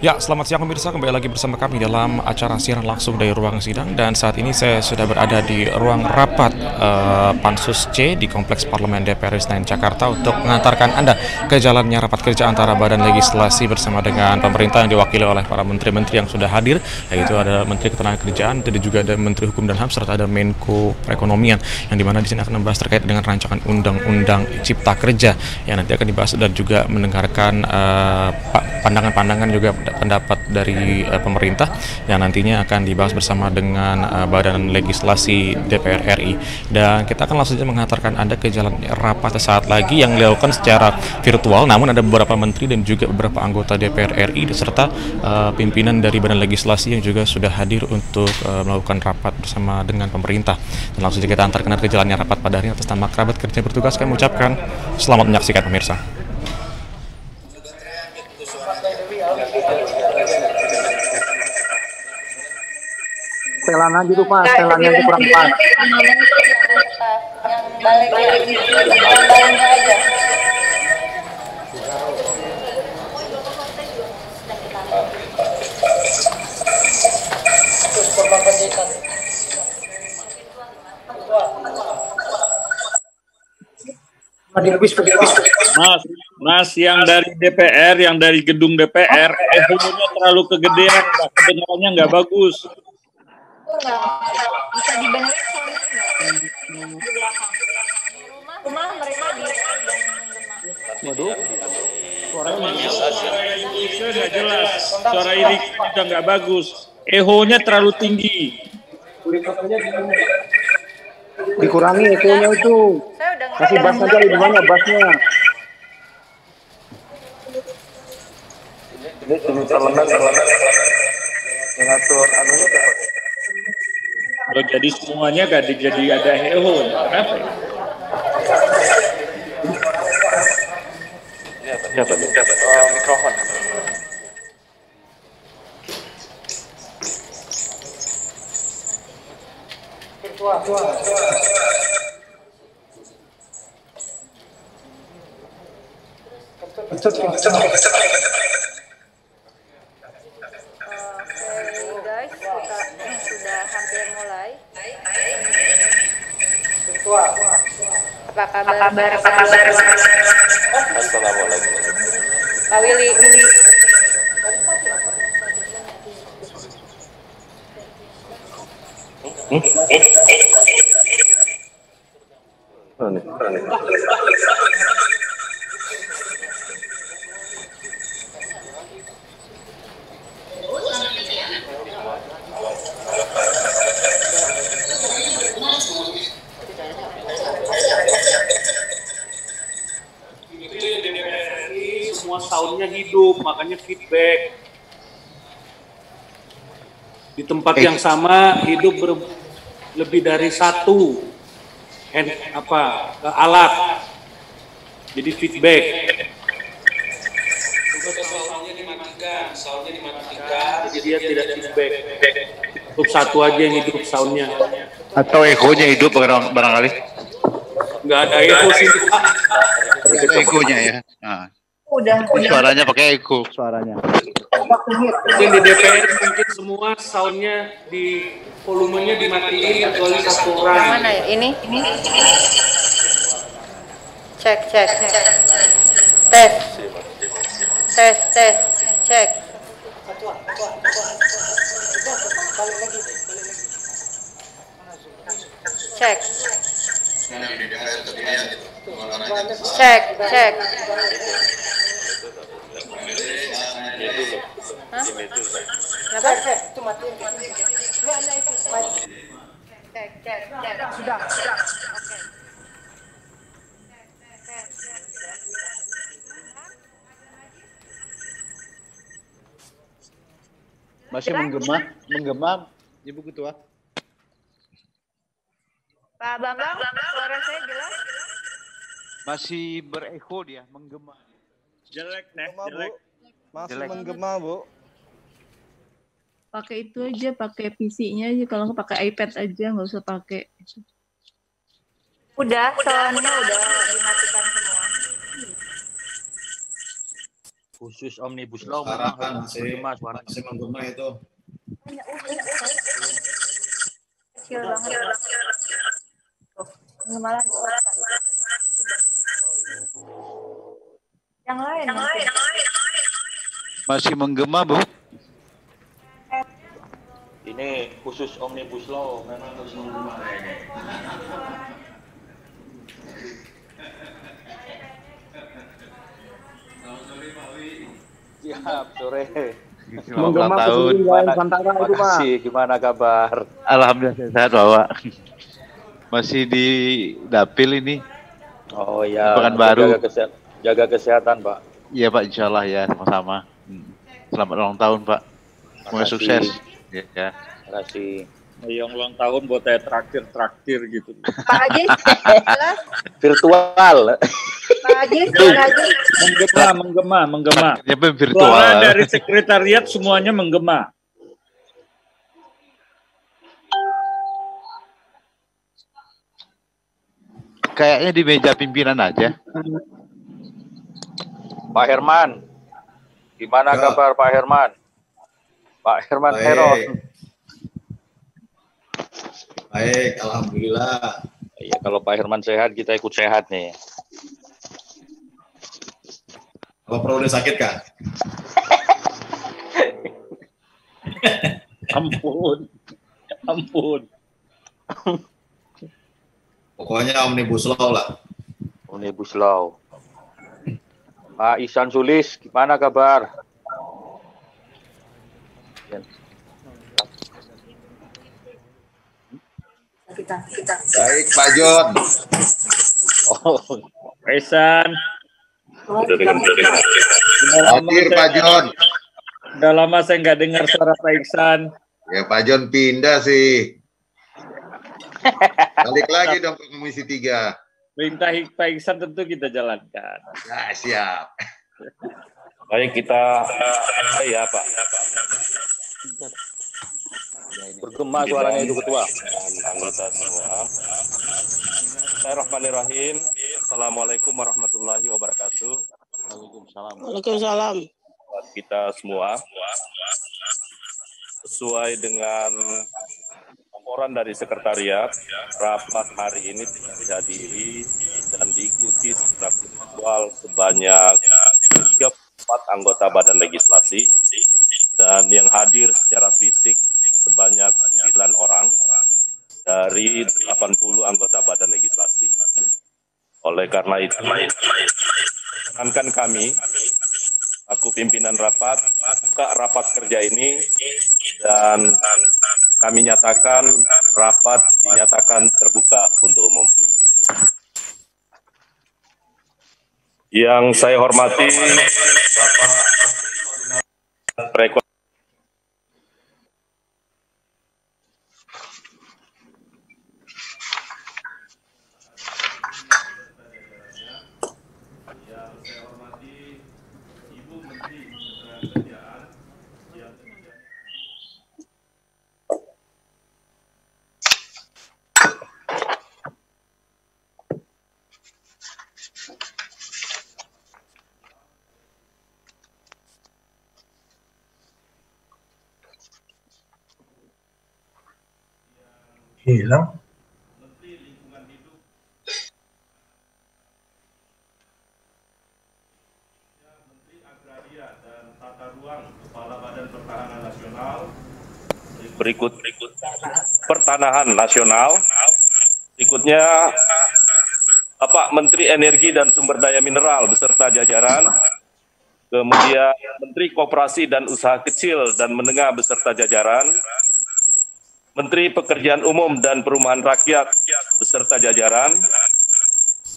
Ya, selamat siang pemirsa. Kembali lagi bersama kami dalam acara siaran langsung dari ruang sidang. Dan saat ini saya sudah berada di ruang rapat Pansus C di Kompleks Parlemen DPR Senayan Jakarta untuk mengantarkan Anda ke jalannya rapat kerja antara Badan Legislasi bersama dengan pemerintah yang diwakili oleh para menteri-menteri yang sudah hadir, yaitu ada Menteri Ketenagakerjaan, dan juga ada Menteri Hukum dan HAM, serta ada Menko Perekonomian, yang dimana di sini akan membahas terkait dengan rancangan Undang-Undang Cipta Kerja yang nanti akan dibahas dan juga mendengarkan pandangan-pandangan juga pendapat dari pemerintah yang nantinya akan dibahas bersama dengan Badan Legislasi DPR RI. Dan kita akan langsung saja menghantarkan Anda ke jalan rapat saat lagi yang dilakukan secara virtual, namun ada beberapa menteri dan juga beberapa anggota DPR RI serta pimpinan dari Badan Legislasi yang juga sudah hadir untuk melakukan rapat bersama dengan pemerintah. Dan langsung saja kita antarkan ke jalannya rapat pada hari ini. Atas nama kerabat kerja bertugas kami ucapkan selamat menyaksikan pemirsa. Setelan aja tuh Pak, setelannya itu kurang pas. Yang baliknya aja. Mas, yang dari DPR, yang dari gedung DPR, ehonya terlalu kegedean, Pak. Kedengarannya nggak bagus. Enggak, bisa dibenerin soalnya enggak. Di belakang. Rumah mereka di Waduh, Suara Indonesia nggak jelas, suara Irik juga nggak bagus. Ehonya terlalu tinggi. dikurangi ekonya itu. saya udah Kasih bass aja lebih banyak bassnya. Ini parlemen mengatur anunya dapat. Kalau jadi semuanya nggak jadi ada eho, kenapa ya? Dapat. Oh, mikrofon. Oke guys, kita sudah hampir mulai. Apa kabar? Assalamualaikum. Pak Willy. Itu yang di DPR RI semua soundnya hidup, makanya feedback. Di tempat yang sama hidup lebih dari satu alat, jadi feedback. Soundnya dimatikan, jadi dia tidak feedback. Untuk satu aja yang hidup soundnya. Atau egonya hidup barangkali. Nggak ada echo sih, Pak. Ada egonya ya. Nah, Udah. suaranya pakai ego suaranya. Mungkin di DPR mungkin semua soundnya di volumenya dimatiin kecuali satu orang. Mana ya? Ini? Cek. Tes. Cek. Cek. Hah? Kenapa? Cek. Sudah. Masih menggema, Ibu Ketua. Pak Bambang, suara saya jelas? Masih berecho dia, menggema. Jelek, Jelek. Masih Jelek. menggema, Bu. Pakai itu aja, pakai PC-nya aja. Kalau nggak pakai iPad aja, nggak usah pakai. Udah, soundnya udah dimatikan semua. khusus Omnibus Law sekarang memang harus masih bergema suaranya. masih menggema itu. Kecil banget. Malah yang lain. Masih menggema, Bu? Ini khusus Omnibus Law memang harus menggema kayaknya. Siap, sore. Menggema pusing lain Santara itu, Pak. Makasih, gimana kabar? Alhamdulillah sehat, Bapak. Masih di dapil ini. Oh iya, Pekanbaru. Jaga kesehatan, Pak. Iya, Pak, insya Allah ya, sama-sama. Selamat ulang tahun, Pak. Semoga Makasih. sukses. Ya. Terima kasih. Yang ulang tahun buat saya traktir gitu. Pak Haji, Virtual. Pak Haji. Menggema. Ya, virtual. Suara dari sekretariat semuanya menggema. Kayaknya di meja pimpinan aja. Pak Herman. Gimana kabar Pak Herman? Pak Herman Heron. Baik, alhamdulillah. Iya, kalau Pak Herman sehat, kita ikut sehat nih. Apa perlu sakit, Kak? Ampun. Pokoknya Omnibus Law lah. Omnibus Law. Pak Ihsan Sulis, gimana kabar? Baik, Pak John. Oh, Kaisan. Hadir, Pak John. Udah lama saya nggak dengar suara Pak Iksan. Ya, Pak John pindah sih. Balik lagi dong ke Komisi 3. Perintah Pak Iksan tentu kita jalankan. Ya, siap. Baik, kita ya Pak. bergema suaranya itu ketua. Anggota semua. Bismillahirrahmanirrahim. Assalamualaikum warahmatullahi wabarakatuh. Waalaikumsalam. Waalaikumsalam. Kita semua sesuai dengan laporan dari sekretariat, rapat hari ini telah dihadiri dan diikuti secara virtual sebanyak 34 anggota Badan Legislasi dan yang hadir secara fisik sebanyak 9 orang dari 80 anggota Badan Legislasi. Oleh karena itu, rekan kami, aku pimpinan rapat, buka rapat kerja ini dan kami nyatakan rapat dinyatakan terbuka untuk umum. Yang saya hormati Bapak Perekonomian. Hilang. Berikut Pertanahan Nasional. Berikutnya Bapak Menteri Energi dan Sumber Daya Mineral beserta jajaran. Kemudian Menteri Koperasi dan Usaha Kecil dan Menengah beserta jajaran. Menteri Pekerjaan Umum dan Perumahan Rakyat beserta jajaran,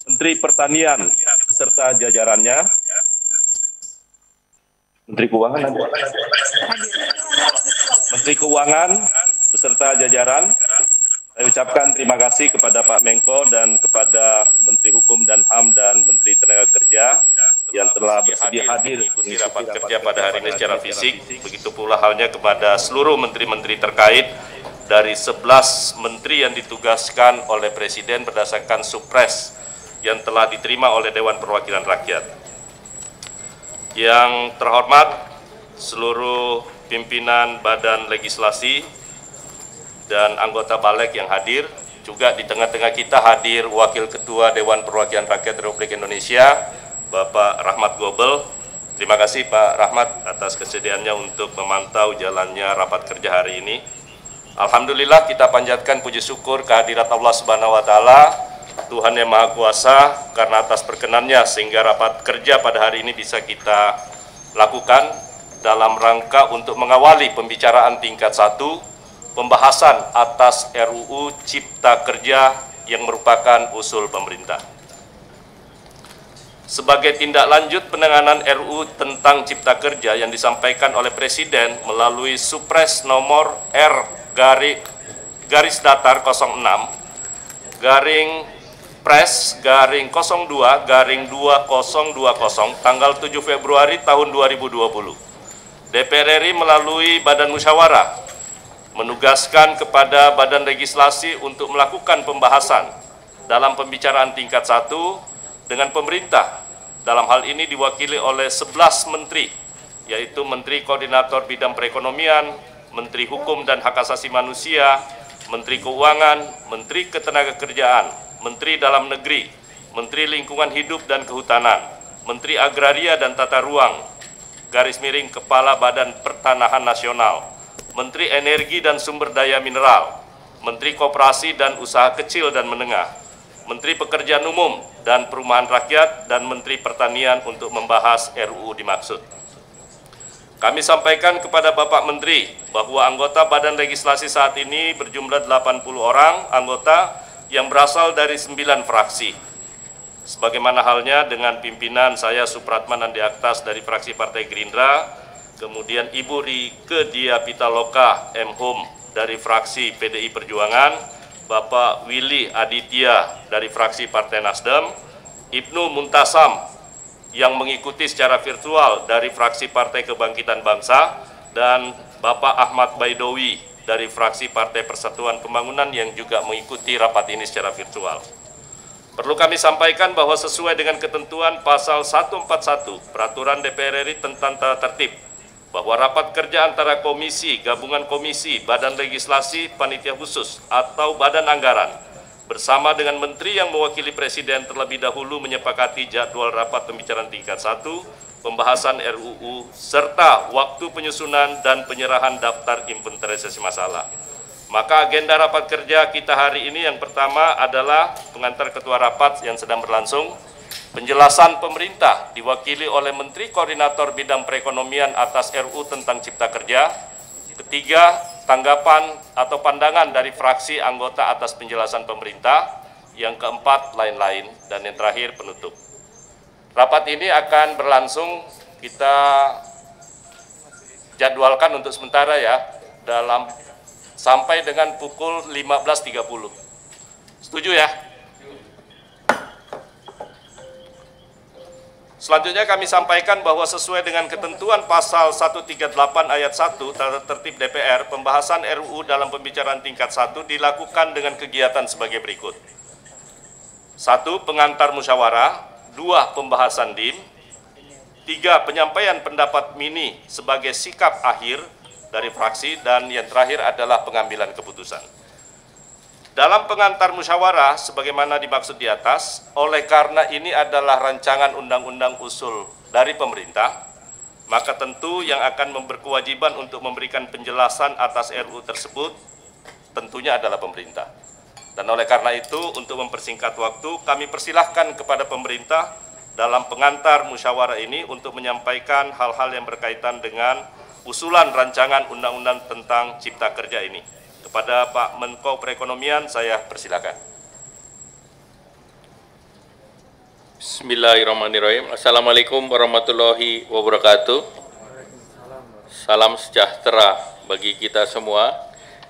Menteri Pertanian beserta jajarannya, Menteri Keuangan, Menteri Keuangan beserta jajaran. Saya ucapkan terima kasih kepada Pak Menko dan kepada Menteri Hukum dan HAM dan Menteri Tenaga Kerja yang telah bersedia hadir mengikuti rapat kerja pada hari ini secara fisik. Begitu pula halnya kepada seluruh menteri-menteri terkait dari 11 menteri yang ditugaskan oleh Presiden berdasarkan supres yang telah diterima oleh Dewan Perwakilan Rakyat. Yang terhormat seluruh pimpinan Badan Legislasi dan anggota Balik yang hadir, juga di tengah-tengah kita hadir Wakil Ketua Dewan Perwakilan Rakyat Republik Indonesia, Bapak Rahmat Gobel. Terima kasih Pak Rahmat atas kesediaannya untuk memantau jalannya rapat kerja hari ini. Alhamdulillah kita panjatkan puji syukur kehadirat Allah Subhanahu wa Ta'ala, Tuhan yang Maha Kuasa, karena atas perkenannya sehingga rapat kerja pada hari ini bisa kita lakukan dalam rangka untuk mengawali pembicaraan tingkat 1, pembahasan atas RUU Cipta Kerja yang merupakan usul pemerintah. Sebagai tindak lanjut penanganan RUU tentang Cipta Kerja yang disampaikan oleh Presiden melalui Supres nomor R-Pres/02/2020 tanggal 7 Februari tahun 2020. DPR RI melalui Badan Musyawarah menugaskan kepada Badan Legislasi untuk melakukan pembahasan dalam pembicaraan tingkat 1 dengan pemerintah. Dalam hal ini diwakili oleh 11 menteri, yaitu Menteri Koordinator Bidang Perekonomian, Menteri Hukum dan Hak Asasi Manusia, Menteri Keuangan, Menteri Ketenagakerjaan, Menteri Dalam Negeri, Menteri Lingkungan Hidup dan Kehutanan, Menteri Agraria dan Tata Ruang, _ Kepala Badan Pertanahan Nasional, Menteri Energi dan Sumber Daya Mineral, Menteri Koperasi dan Usaha Kecil dan Menengah, Menteri Pekerjaan Umum dan Perumahan Rakyat, dan Menteri Pertanian untuk membahas RUU dimaksud. Kami sampaikan kepada Bapak Menteri bahwa anggota Badan Legislasi saat ini berjumlah 80 orang anggota yang berasal dari 9 fraksi. Sebagaimana halnya dengan pimpinan saya Supratman Andi Aktas dari fraksi Partai Gerindra, kemudian Ibu Rieke Diah Pitaloka M.Hum dari fraksi PDI Perjuangan, Bapak Willy Aditya dari fraksi Partai Nasdem, Ibnu Muntasam yang mengikuti secara virtual dari fraksi Partai Kebangkitan Bangsa, dan Bapak Ahmad Baidowi dari fraksi Partai Persatuan Pembangunan yang juga mengikuti rapat ini secara virtual. Perlu kami sampaikan bahwa sesuai dengan ketentuan pasal 141 Peraturan DPR RI tentang tata tertib, bahwa rapat kerja antara komisi, gabungan komisi, badan legislasi, panitia khusus, atau badan anggaran, bersama dengan menteri yang mewakili Presiden terlebih dahulu menyepakati jadwal rapat pembicaraan tingkat 1, pembahasan RUU, serta waktu penyusunan dan penyerahan daftar inventarisasi masalah. Maka agenda rapat kerja kita hari ini yang pertama adalah pengantar ketua rapat yang sedang berlangsung, penjelasan pemerintah diwakili oleh Menteri Koordinator Bidang Perekonomian atas RUU tentang Cipta Kerja. Ketiga, tanggapan atau pandangan dari fraksi anggota atas penjelasan pemerintah. Yang keempat, lain-lain. Dan yang terakhir, penutup. Rapat ini akan berlangsung, kita jadwalkan untuk sementara ya, sampai dengan pukul 15.30. Setuju ya? Selanjutnya kami sampaikan bahwa sesuai dengan ketentuan pasal 138 ayat 1 tata tertib DPR, pembahasan RUU dalam pembicaraan tingkat 1 dilakukan dengan kegiatan sebagai berikut. 1. Pengantar musyawarah. 2. Pembahasan DIM. 3. Penyampaian pendapat mini sebagai sikap akhir dari fraksi, dan yang terakhir adalah pengambilan keputusan. Dalam pengantar musyawarah, sebagaimana dimaksud di atas, oleh karena ini adalah rancangan undang-undang usul dari pemerintah, maka tentu yang akan berkewajiban untuk memberikan penjelasan atas RUU tersebut tentunya adalah pemerintah. Dan oleh karena itu, untuk mempersingkat waktu, kami persilahkan kepada pemerintah dalam pengantar musyawarah ini untuk menyampaikan hal-hal yang berkaitan dengan usulan rancangan undang-undang tentang Cipta Kerja ini. Kepada Pak Menko Perekonomian, saya persilakan. Bismillahirrahmanirrahim. Assalamualaikum warahmatullahi wabarakatuh. Salam sejahtera bagi kita semua.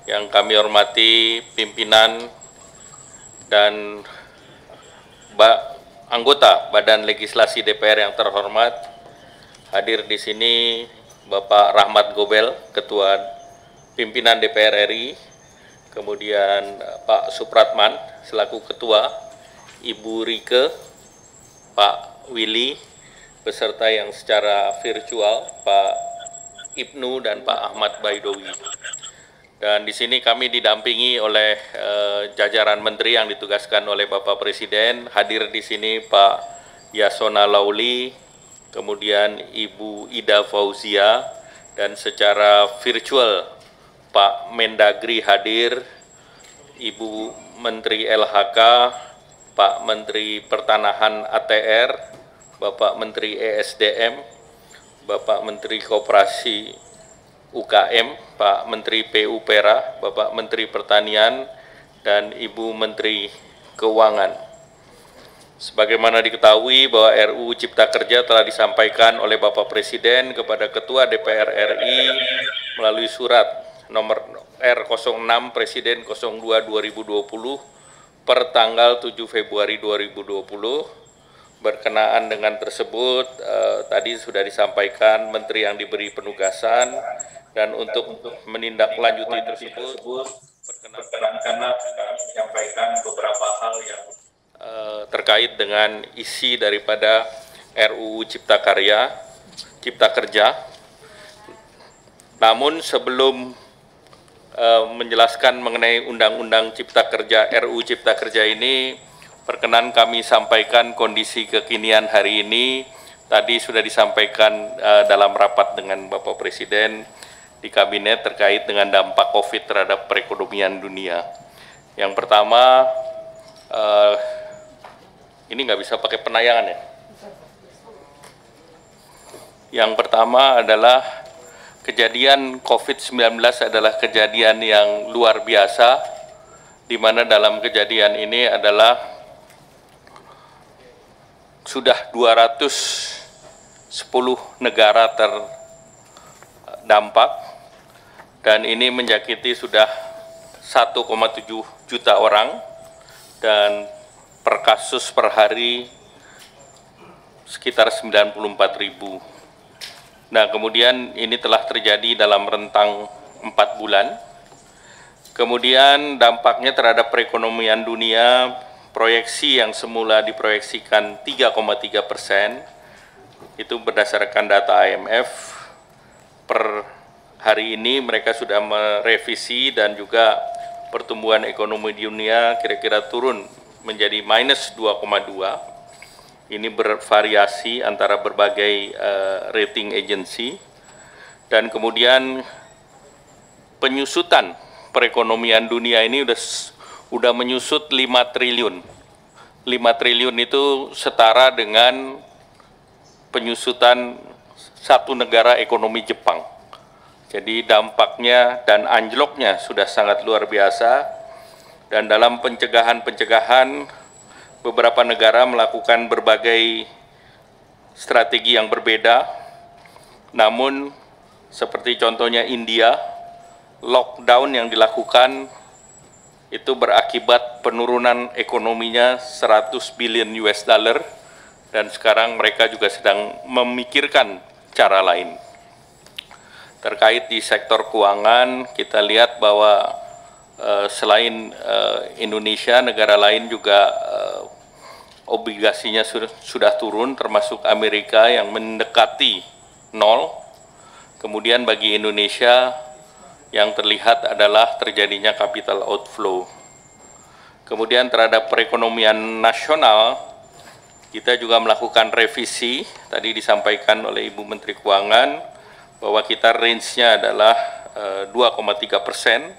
Yang kami hormati pimpinan dan anggota Badan Legislasi DPR yang terhormat. Hadir di sini Bapak Rahmat Gobel, Ketua Pimpinan DPR RI, kemudian Pak Supratman selaku Ketua, Ibu Rieke, Pak Willy, beserta yang secara virtual Pak Ibnu dan Pak Ahmad Baidowi. Dan di sini kami didampingi oleh jajaran menteri yang ditugaskan oleh Bapak Presiden. Hadir di sini Pak Yasona Lauli, kemudian Ibu Ida Fauzia, dan secara virtual Pak Mendagri hadir, Ibu Menteri LHK, Pak Menteri Pertanahan ATR, Bapak Menteri ESDM, Bapak Menteri Koperasi UKM, Pak Menteri PUPera, Bapak Menteri Pertanian, dan Ibu Menteri Keuangan. Sebagaimana diketahui bahwa RUU Cipta Kerja telah disampaikan oleh Bapak Presiden kepada Ketua DPR RI melalui surat nomor R06 Presiden 02/2020 per tanggal 7 Februari 2020. Berkenaan dengan tersebut, tadi sudah disampaikan Menteri yang diberi penugasan, dan untuk menindaklanjuti tersebut, perkenankanlah kami menyampaikan beberapa hal yang terkait dengan isi daripada RUU Cipta Kerja. Namun sebelum menjelaskan mengenai Undang-Undang Cipta Kerja, RUU Cipta Kerja ini, perkenan kami sampaikan kondisi kekinian hari ini. Tadi sudah disampaikan dalam rapat dengan Bapak Presiden di Kabinet terkait dengan dampak COVID terhadap perekonomian dunia. Yang pertama, ini nggak bisa pakai penayangan ya. Yang pertama adalah kejadian COVID-19 adalah kejadian yang luar biasa, di mana dalam kejadian ini adalah sudah 210 negara terdampak, dan ini menjangkiti sudah 1,7 juta orang, dan per kasus per hari sekitar 94.000. Nah, kemudian ini telah terjadi dalam rentang 4 bulan. Kemudian dampaknya terhadap perekonomian dunia, proyeksi yang semula diproyeksikan 3,3%, itu berdasarkan data IMF, per hari ini mereka sudah merevisi, dan juga pertumbuhan ekonomi dunia kira-kira turun menjadi minus 2,2. Ini bervariasi antara berbagai rating agency. Dan kemudian penyusutan perekonomian dunia ini udah menyusut 5 triliun. 5 triliun itu setara dengan penyusutan satu negara ekonomi Jepang. Jadi dampaknya dan anjloknya sudah sangat luar biasa, dan dalam pencegahan beberapa negara melakukan berbagai strategi yang berbeda. Namun seperti contohnya India, lockdown yang dilakukan itu berakibat penurunan ekonominya 100 billion US dollar, dan sekarang mereka juga sedang memikirkan cara lain. Terkait di sektor keuangan, kita lihat bahwa selain Indonesia, negara lain juga obligasinya sudah turun, termasuk Amerika yang mendekati 0. Kemudian bagi Indonesia, yang terlihat adalah terjadinya capital outflow. Kemudian terhadap perekonomian nasional, kita juga melakukan revisi, tadi disampaikan oleh Ibu Menteri Keuangan, bahwa kita range-nya adalah 2,3%,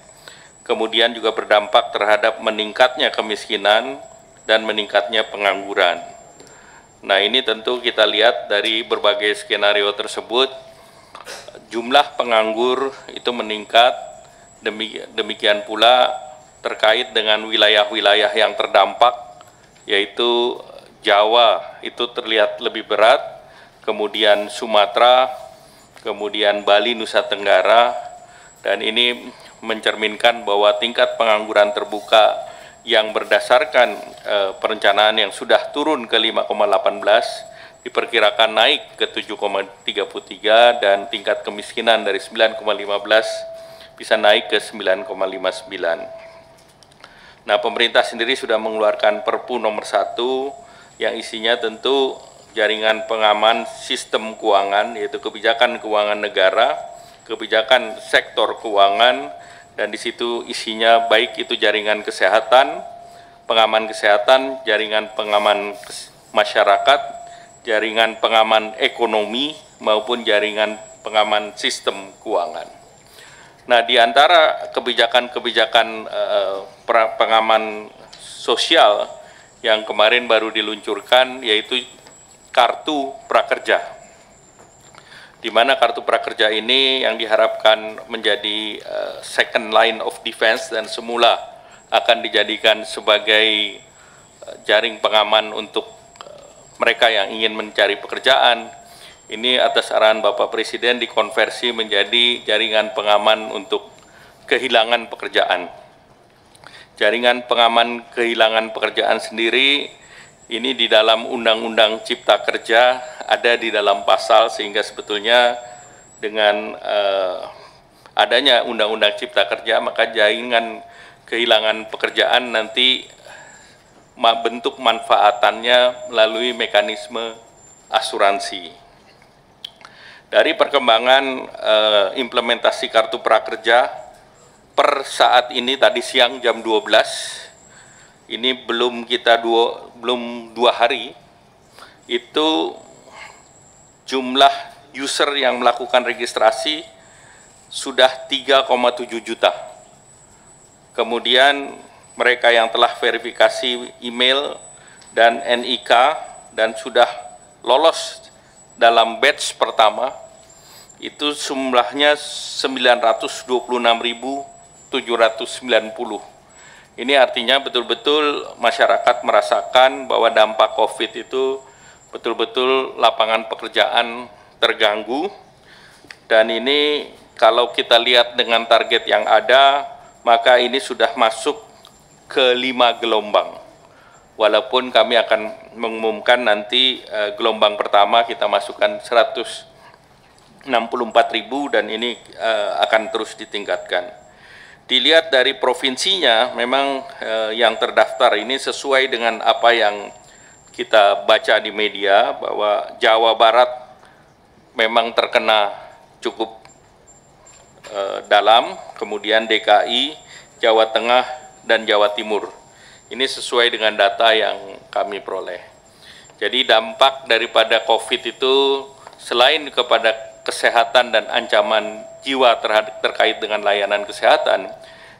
kemudian juga berdampak terhadap meningkatnya kemiskinan dan meningkatnya pengangguran. Nah, ini tentu kita lihat dari berbagai skenario tersebut, jumlah penganggur itu meningkat, demikian pula terkait dengan wilayah-wilayah yang terdampak, yaitu Jawa itu terlihat lebih berat, kemudian Sumatera, kemudian Bali, Nusa Tenggara, dan ini mencerminkan bahwa tingkat pengangguran terbuka yang berdasarkan perencanaan yang sudah turun ke 5,18 diperkirakan naik ke 7,33, dan tingkat kemiskinan dari 9,15 bisa naik ke 9,59. Nah, pemerintah sendiri sudah mengeluarkan Perpu nomor 1 yang isinya tentu jaringan pengaman sistem keuangan, yaitu kebijakan keuangan negara, kebijakan sektor keuangan, dan di situ isinya baik itu jaringan kesehatan, pengaman kesehatan, jaringan pengaman masyarakat, jaringan pengaman ekonomi, maupun jaringan pengaman sistem keuangan. Nah, di antara kebijakan-kebijakan pengaman sosial yang kemarin baru diluncurkan yaitu kartu prakerja, di mana kartu prakerja ini yang diharapkan menjadi second line of defense dan semula akan dijadikan sebagai jaring pengaman untuk mereka yang ingin mencari pekerjaan. Ini atas arahan Bapak Presiden dikonversi menjadi jaringan pengaman untuk kehilangan pekerjaan. Jaringan pengaman kehilangan pekerjaan sendiri ini di dalam Undang-Undang Cipta Kerja ada di dalam pasal, sehingga sebetulnya dengan adanya Undang-Undang Cipta Kerja maka jaringan kehilangan pekerjaan nanti bentuk manfaatannya melalui mekanisme asuransi. Dari perkembangan implementasi kartu prakerja per saat ini tadi siang jam 12, ini belum dua hari, itu jumlah user yang melakukan registrasi sudah 3,7 juta. Kemudian mereka yang telah verifikasi email dan NIK dan sudah lolos dalam batch pertama itu jumlahnya 926.790. Ini artinya betul-betul masyarakat merasakan bahwa dampak COVID itu betul-betul lapangan pekerjaan terganggu, dan ini kalau kita lihat dengan target yang ada maka ini sudah masuk ke 5 gelombang. Walaupun kami akan mengumumkan nanti gelombang pertama kita masukkan 164.000 dan ini akan terus ditingkatkan. Dilihat dari provinsinya, memang yang terdaftar ini sesuai dengan apa yang kita baca di media, bahwa Jawa Barat memang terkena cukup dalam, kemudian DKI, Jawa Tengah, dan Jawa Timur. Ini sesuai dengan data yang kami peroleh. Jadi dampak daripada COVID itu selain kepada kesehatan dan ancaman jiwa terkait dengan layanan kesehatan,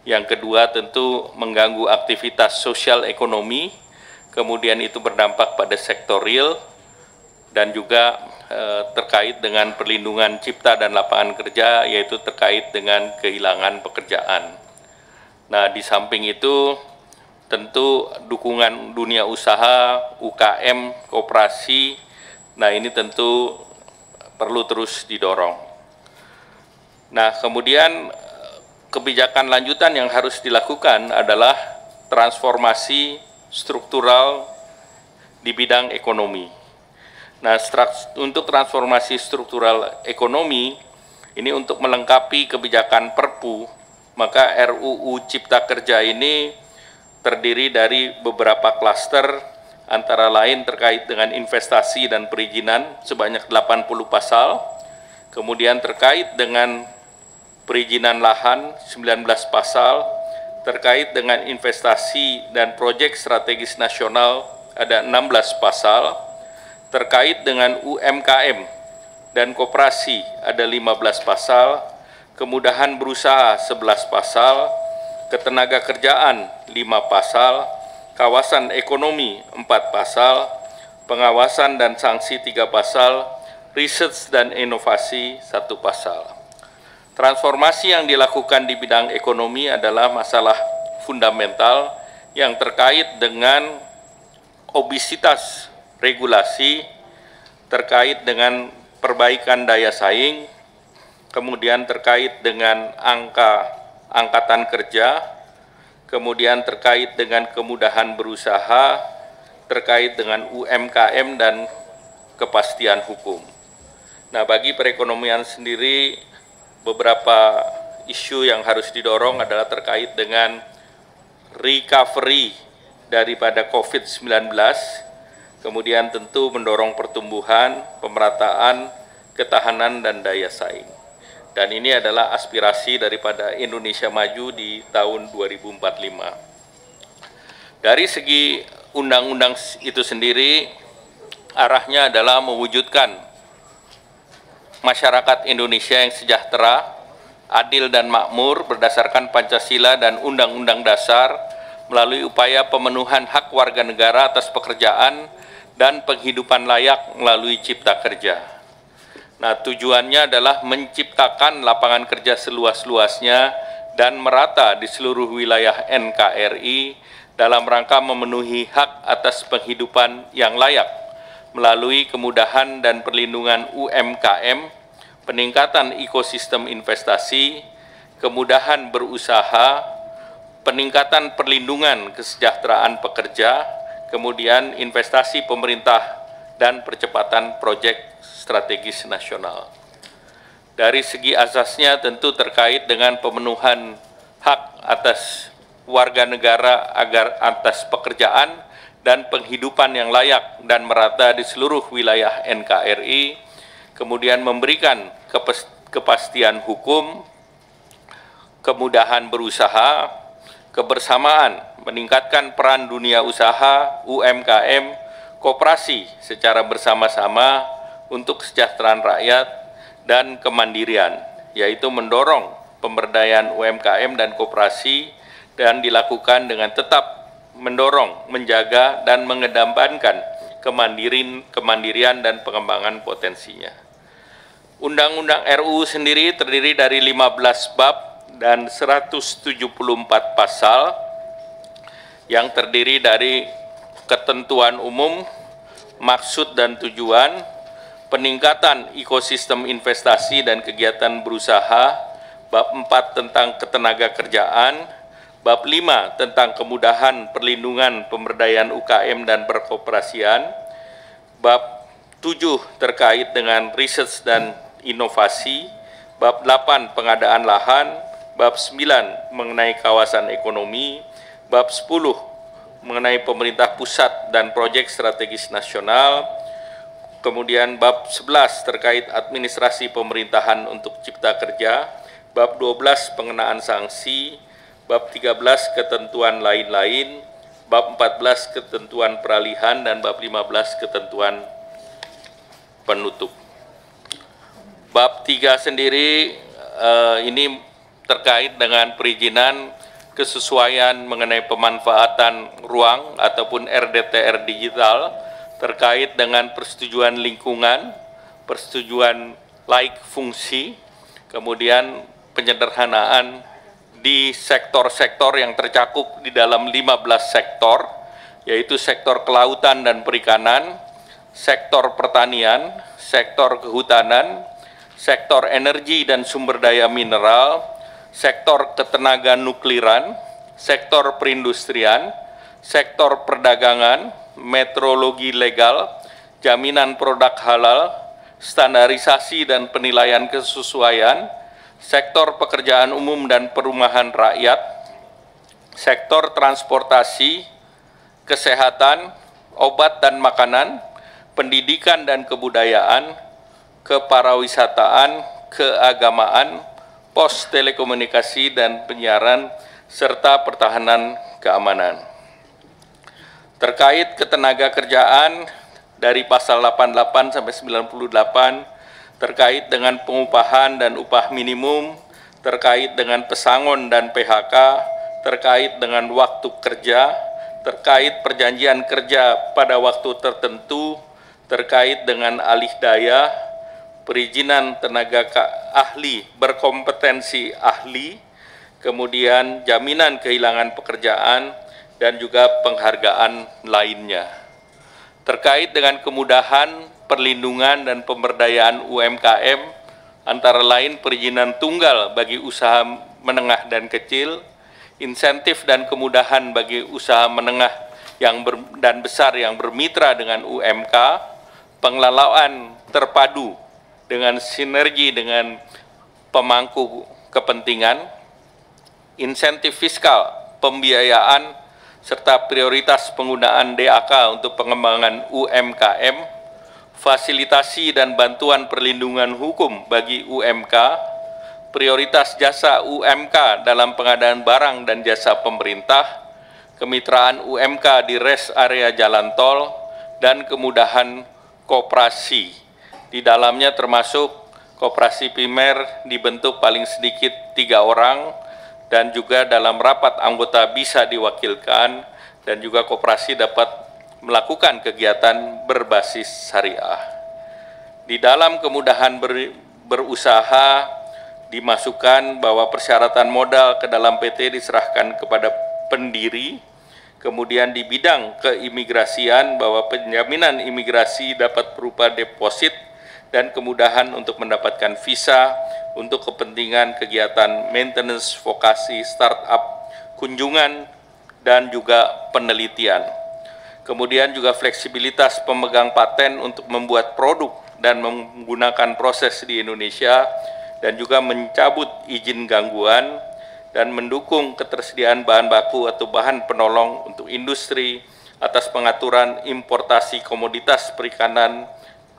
yang kedua tentu mengganggu aktivitas sosial ekonomi, kemudian itu berdampak pada sektor real, dan juga terkait dengan perlindungan cipta dan lapangan kerja, yaitu terkait dengan kehilangan pekerjaan. Nah, di samping itu tentu dukungan dunia usaha, UKM, koperasi, nah ini tentu perlu terus didorong. Nah, kemudian kebijakan lanjutan yang harus dilakukan adalah transformasi struktural di bidang ekonomi. Nah, untuk transformasi struktural ekonomi, ini untuk melengkapi kebijakan Perpu, maka RUU Cipta Kerja ini terdiri dari beberapa klaster, antara lain terkait dengan investasi dan perizinan sebanyak 80 pasal, kemudian terkait dengan perizinan lahan 19 pasal, terkait dengan investasi dan proyek strategis nasional ada 16 pasal, terkait dengan UMKM dan koperasi ada 15 pasal, kemudahan berusaha 11 pasal, ketenaga kerjaan 5 pasal, kawasan ekonomi 4 pasal, pengawasan dan sanksi 3 pasal, research dan inovasi 1 pasal. Transformasi yang dilakukan di bidang ekonomi adalah masalah fundamental yang terkait dengan obesitas regulasi, terkait dengan perbaikan daya saing, kemudian terkait dengan angkatan kerja, kemudian terkait dengan kemudahan berusaha, terkait dengan UMKM dan kepastian hukum. Nah, bagi perekonomian sendiri, beberapa isu yang harus didorong adalah terkait dengan recovery daripada COVID-19, kemudian tentu mendorong pertumbuhan, pemerataan, ketahanan, dan daya saing. Dan ini adalah aspirasi daripada Indonesia Maju di tahun 2045. Dari segi undang-undang itu sendiri, arahnya adalah mewujudkan masyarakat Indonesia yang sejahtera, adil dan makmur berdasarkan Pancasila dan Undang-Undang Dasar melalui upaya pemenuhan hak warga negara atas pekerjaan dan penghidupan layak melalui Cipta Kerja. Nah, tujuannya adalah menciptakan lapangan kerja seluas-luasnya dan merata di seluruh wilayah NKRI dalam rangka memenuhi hak atas penghidupan yang layak melalui kemudahan dan perlindungan UMKM, peningkatan ekosistem investasi, kemudahan berusaha, peningkatan perlindungan kesejahteraan pekerja, kemudian investasi pemerintah dan percepatan proyek strategis nasional. Dari segi asasnya tentu terkait dengan pemenuhan hak atas warga negara agar atas pekerjaan dan penghidupan yang layak dan merata di seluruh wilayah NKRI, kemudian memberikan kepastian hukum, kemudahan berusaha, kebersamaan, meningkatkan peran dunia usaha, UMKM, koperasi secara bersama-sama untuk kesejahteraan rakyat dan kemandirian, yaitu mendorong pemberdayaan UMKM dan koperasi dan dilakukan dengan tetap mendorong, menjaga, dan mengedepankan kemandirian dan pengembangan potensinya. Undang-Undang RUU sendiri terdiri dari 15 bab dan 174 pasal yang terdiri dari ketentuan umum, maksud dan tujuan, peningkatan ekosistem investasi dan kegiatan berusaha, bab 4 tentang ketenaga kerjaan, bab 5 tentang kemudahan perlindungan pemberdayaan UKM dan perkoperasian, bab 7 terkait dengan riset dan inovasi, bab 8 pengadaan lahan, bab 9 mengenai kawasan ekonomi, bab 10 mengenai pemerintah pusat dan proyek strategis nasional, kemudian bab 11 terkait administrasi pemerintahan untuk Cipta Kerja, bab 12 pengenaan sanksi, bab 13 ketentuan lain-lain, bab 14 ketentuan peralihan, dan bab 15 ketentuan penutup. Bab 3 sendiri ini terkait dengan perizinan kesesuaian mengenai pemanfaatan ruang ataupun RDTR digital terkait dengan persetujuan lingkungan, persetujuan laik fungsi, kemudian penyederhanaan di sektor-sektor yang tercakup di dalam 15 sektor, yaitu sektor kelautan dan perikanan, sektor pertanian, sektor kehutanan, sektor energi dan sumber daya mineral, sektor ketenaga nukliran, sektor perindustrian, sektor perdagangan, metrologi legal, jaminan produk halal, standarisasi dan penilaian kesesuaian, sektor pekerjaan umum dan perumahan rakyat, sektor transportasi, kesehatan, obat dan makanan, pendidikan dan kebudayaan, kepariwisataan, keagamaan, pos telekomunikasi dan penyiaran, serta pertahanan keamanan. Terkait ketenaga kerjaan dari pasal 88 sampai 98 terkait dengan pengupahan dan upah minimum, terkait dengan pesangon dan PHK, terkait dengan waktu kerja, terkait perjanjian kerja pada waktu tertentu, terkait dengan alih daya, perizinan tenaga ahli berkompetensi ahli, kemudian jaminan kehilangan pekerjaan, dan juga penghargaan lainnya. Terkait dengan kemudahan, perlindungan, dan pemberdayaan UMKM, antara lain perizinan tunggal bagi usaha menengah dan kecil, insentif dan kemudahan bagi usaha menengah dan besar yang bermitra dengan UMK, pengelolaan terpadu dengan sinergi dengan pemangku kepentingan, insentif fiskal, pembiayaan, serta prioritas penggunaan DAK untuk pengembangan UMKM, fasilitasi dan bantuan perlindungan hukum bagi UMK, prioritas jasa UMK dalam pengadaan barang dan jasa pemerintah, kemitraan UMK di rest area jalan tol, dan kemudahan koperasi. Di dalamnya termasuk koperasi primer dibentuk paling sedikit 3 orang, dan juga dalam rapat anggota bisa diwakilkan, dan juga koperasi dapat melakukan kegiatan berbasis syariah. Di dalam kemudahan berusaha, dimasukkan bahwa persyaratan modal ke dalam PT diserahkan kepada pendiri. Kemudian di bidang keimigrasian bahwa penjaminan imigrasi dapat berupa deposit dan kemudahan untuk mendapatkan visa untuk kepentingan kegiatan maintenance, vokasi, startup, kunjungan, dan juga penelitian. Kemudian juga fleksibilitas pemegang paten untuk membuat produk dan menggunakan proses di Indonesia, dan juga mencabut izin gangguan, dan mendukung ketersediaan bahan baku atau bahan penolong untuk industri atas pengaturan importasi komoditas perikanan,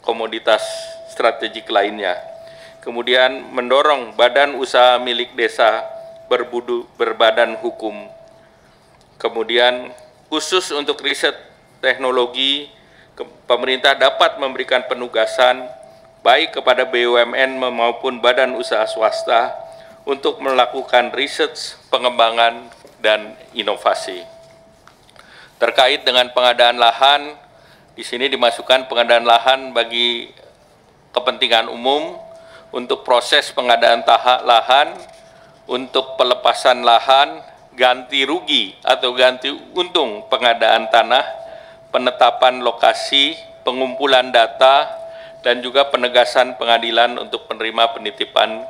komoditas strategik lainnya. Kemudian mendorong badan usaha milik desa berbadan hukum. Kemudian khusus untuk riset teknologi, pemerintah dapat memberikan penugasan baik kepada BUMN maupun badan usaha swasta untuk melakukan riset, pengembangan, dan inovasi. Terkait dengan pengadaan lahan, di sini dimasukkan pengadaan lahan bagi kepentingan umum untuk proses pengadaan lahan, untuk pelepasan lahan, ganti rugi atau ganti untung pengadaan tanah, penetapan lokasi, pengumpulan data, dan juga penegasan pengadilan untuk penerima penitipan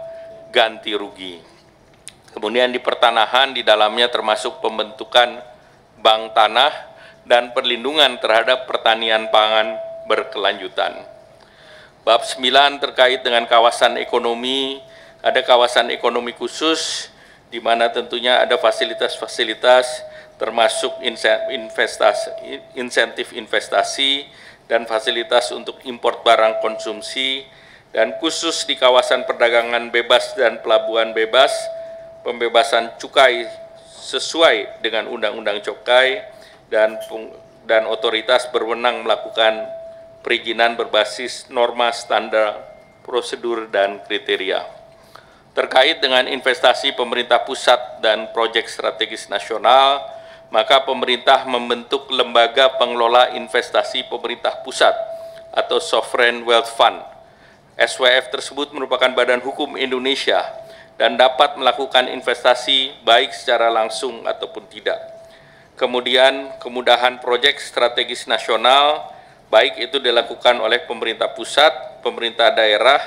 ganti rugi. Kemudian di pertanahan, di dalamnya termasuk pembentukan bank tanah dan perlindungan terhadap pertanian pangan berkelanjutan. Bab 9 terkait dengan kawasan ekonomi, ada kawasan ekonomi khusus, di mana tentunya ada fasilitas-fasilitas termasuk insentif investasi dan fasilitas untuk impor barang konsumsi, dan khusus di kawasan perdagangan bebas dan pelabuhan bebas, pembebasan cukai sesuai dengan Undang-Undang Cukai, dan otoritas berwenang melakukan perizinan berbasis norma standar, prosedur, dan kriteria. Terkait dengan investasi pemerintah pusat dan proyek strategis nasional, maka pemerintah membentuk Lembaga Pengelola Investasi Pemerintah Pusat atau Sovereign Wealth Fund. SWF tersebut merupakan badan hukum Indonesia dan dapat melakukan investasi baik secara langsung ataupun tidak. Kemudian kemudahan proyek strategis nasional, baik itu dilakukan oleh pemerintah pusat, pemerintah daerah,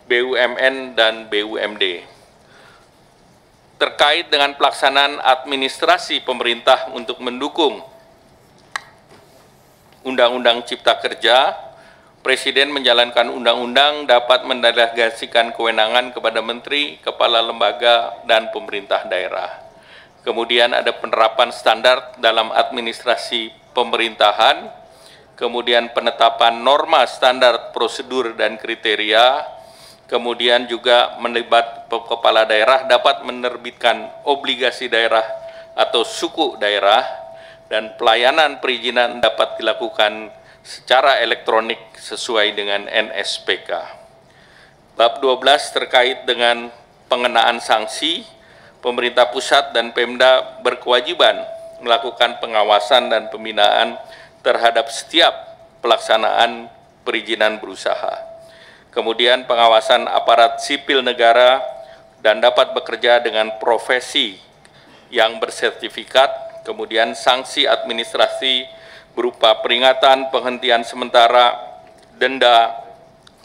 BUMN, dan BUMD. Terkait dengan pelaksanaan administrasi pemerintah untuk mendukung Undang-Undang Cipta Kerja, Presiden menjalankan undang-undang dapat mendelegasikan kewenangan kepada menteri, kepala lembaga, dan pemerintah daerah. Kemudian ada penerapan standar dalam administrasi pemerintahan, kemudian penetapan norma standar prosedur dan kriteria, kemudian juga melibat kepala daerah dapat menerbitkan obligasi daerah atau suku daerah, dan pelayanan perizinan dapat dilakukan secara elektronik sesuai dengan NSPK. Bab 12 terkait dengan pengenaan sanksi, pemerintah pusat dan Pemda berkewajiban melakukan pengawasan dan pembinaan terhadap setiap pelaksanaan perizinan berusaha. Kemudian pengawasan aparat sipil negara dan dapat bekerja dengan profesi yang bersertifikat, kemudian sanksi administrasi berupa peringatan, penghentian sementara, denda,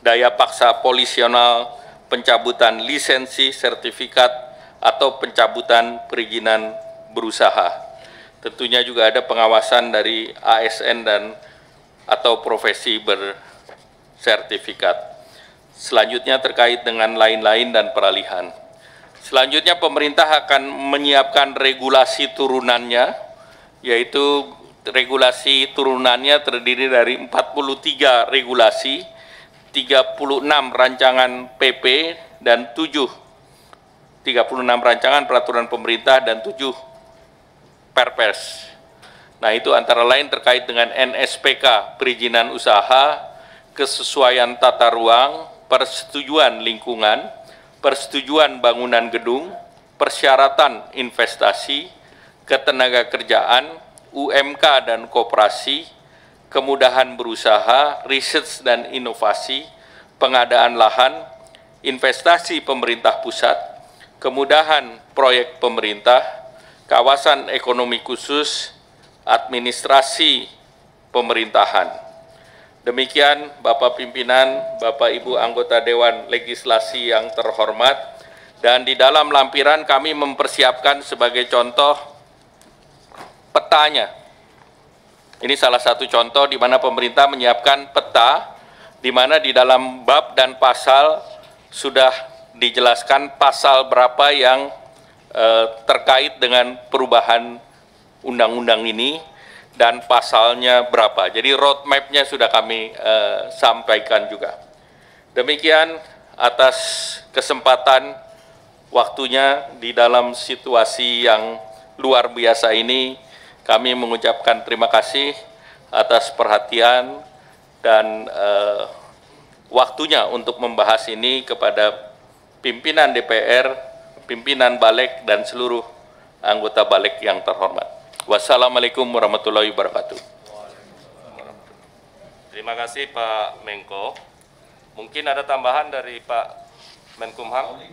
daya paksa polisional, pencabutan lisensi, sertifikat, atau pencabutan perizinan berusaha. Tentunya juga ada pengawasan dari ASN dan atau profesi bersertifikat. Selanjutnya terkait dengan lain-lain dan peralihan. Selanjutnya pemerintah akan menyiapkan regulasi turunannya yaitu regulasi turunannya terdiri dari 43 regulasi, 36 rancangan PP, dan 36 rancangan peraturan pemerintah dan 7 Perpres. Nah, itu antara lain terkait dengan NSPK, perizinan usaha, kesesuaian tata ruang, persetujuan lingkungan, persetujuan bangunan gedung, persyaratan investasi, ketenagakerjaan, UMK dan koperasi, kemudahan berusaha, riset dan inovasi, pengadaan lahan, investasi pemerintah pusat, kemudahan proyek pemerintah, kawasan ekonomi khusus, administrasi pemerintahan. Demikian Bapak Pimpinan, Bapak Ibu anggota Dewan Legislasi yang terhormat, dan di dalam lampiran kami mempersiapkan sebagai contoh petanya. Ini salah satu contoh di mana pemerintah menyiapkan peta, di mana di dalam bab dan pasal sudah dijelaskan pasal berapa yang terkait dengan perubahan undang-undang ini dan pasalnya berapa. Jadi roadmap-nya sudah kami sampaikan juga. Demikian atas kesempatan waktunya di dalam situasi yang luar biasa ini, kami mengucapkan terima kasih atas perhatian dan waktunya untuk membahas ini kepada pimpinan DPR, pimpinan Balik, dan seluruh anggota Balik yang terhormat. Wassalamualaikum warahmatullahi wabarakatuh. Terima kasih Pak Menko. Mungkin ada tambahan dari Pak Menkumham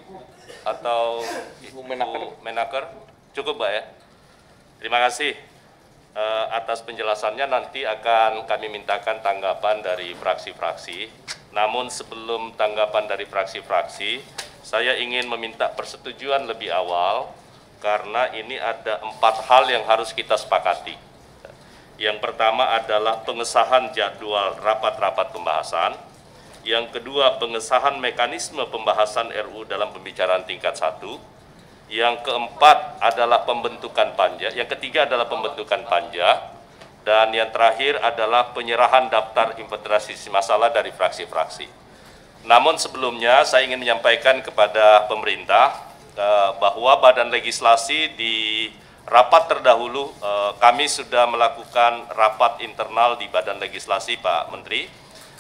atau Ibu Menaker? Cukup Pak ya? Terima kasih atas penjelasannya. Nanti akan kami mintakan tanggapan dari fraksi-fraksi. Namun sebelum tanggapan dari fraksi-fraksi, saya ingin meminta persetujuan lebih awal karena ini ada 4 hal yang harus kita sepakati. Yang pertama adalah pengesahan jadwal rapat-rapat pembahasan. Yang kedua, pengesahan mekanisme pembahasan RU dalam pembicaraan tingkat 1. Yang keempat adalah pembentukan panja. Yang ketiga adalah pembentukan panja. Dan yang terakhir adalah penyerahan daftar inventarisasi masalah dari fraksi-fraksi. Namun sebelumnya saya ingin menyampaikan kepada pemerintah bahwa Badan Legislasi di rapat terdahulu kami sudah melakukan rapat internal di Badan Legislasi, Pak Menteri,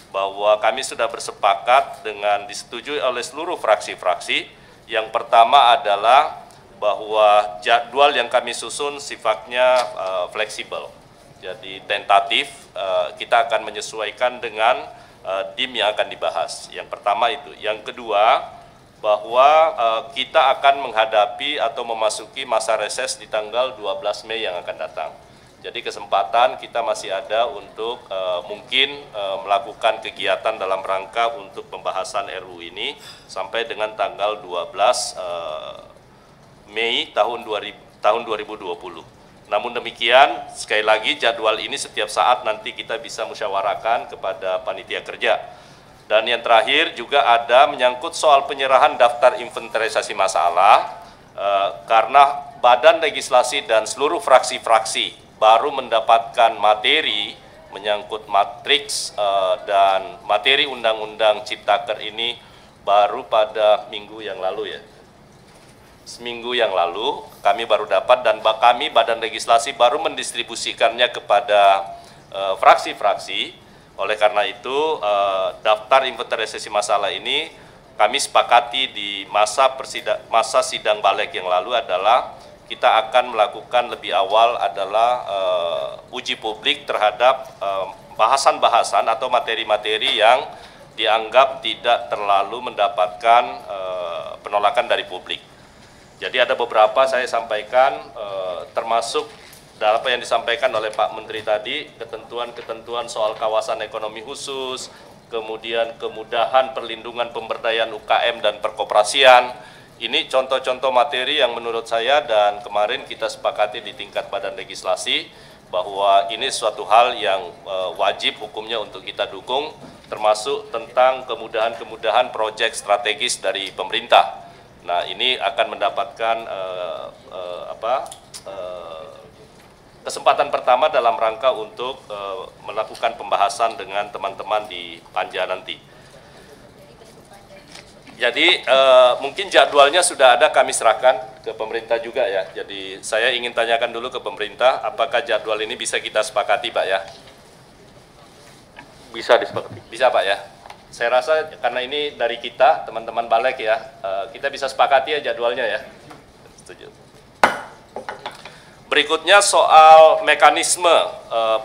bahwa kami sudah bersepakat dengan disetujui oleh seluruh fraksi-fraksi. Yang pertama adalah bahwa jadwal yang kami susun sifatnya fleksibel, jadi tentatif. Kita akan menyesuaikan dengan DIM yang akan dibahas. Yang pertama itu. Yang kedua, bahwa kita akan menghadapi atau memasuki masa reses di tanggal 12 Mei yang akan datang. Jadi kesempatan kita masih ada untuk mungkin melakukan kegiatan dalam rangka untuk pembahasan RU ini sampai dengan tanggal 12 Mei tahun 2020. Namun demikian, sekali lagi jadwal ini setiap saat nanti kita bisa musyawarahkan kepada panitia kerja. Dan yang terakhir juga ada menyangkut soal penyerahan daftar inventarisasi masalah, karena Badan Legislasi dan seluruh fraksi-fraksi baru mendapatkan materi menyangkut matriks dan materi Undang-Undang Ciptaker ini baru pada minggu yang lalu ya. Seminggu yang lalu kami baru dapat, dan kami Badan Legislasi baru mendistribusikannya kepada fraksi-fraksi. Oleh karena itu, daftar inventarisasi masalah ini kami sepakati di masa sidang Balik yang lalu adalah kita akan melakukan lebih awal adalah uji publik terhadap bahasan-bahasan atau materi-materi yang dianggap tidak terlalu mendapatkan penolakan dari publik. Jadi ada beberapa saya sampaikan, termasuk dalam apa yang disampaikan oleh Pak Menteri tadi, ketentuan-ketentuan soal kawasan ekonomi khusus, kemudian kemudahan perlindungan pemberdayaan UKM dan perkoperasian. Ini contoh-contoh materi yang menurut saya dan kemarin kita sepakati di tingkat Badan Legislasi bahwa ini suatu hal yang wajib hukumnya untuk kita dukung, termasuk tentang kemudahan-kemudahan proyek strategis dari pemerintah. Nah, ini akan mendapatkan kesempatan pertama dalam rangka untuk melakukan pembahasan dengan teman-teman di Panja nanti. Jadi mungkin jadwalnya sudah ada, kami serahkan ke pemerintah juga ya. Jadi saya ingin tanyakan dulu ke pemerintah, apakah jadwal ini bisa kita sepakati Pak ya? Bisa disepakati. Bisa Pak ya. Saya rasa karena ini dari kita, teman-teman Balek ya, kita bisa sepakati ya jadwalnya ya. Setuju. Berikutnya soal mekanisme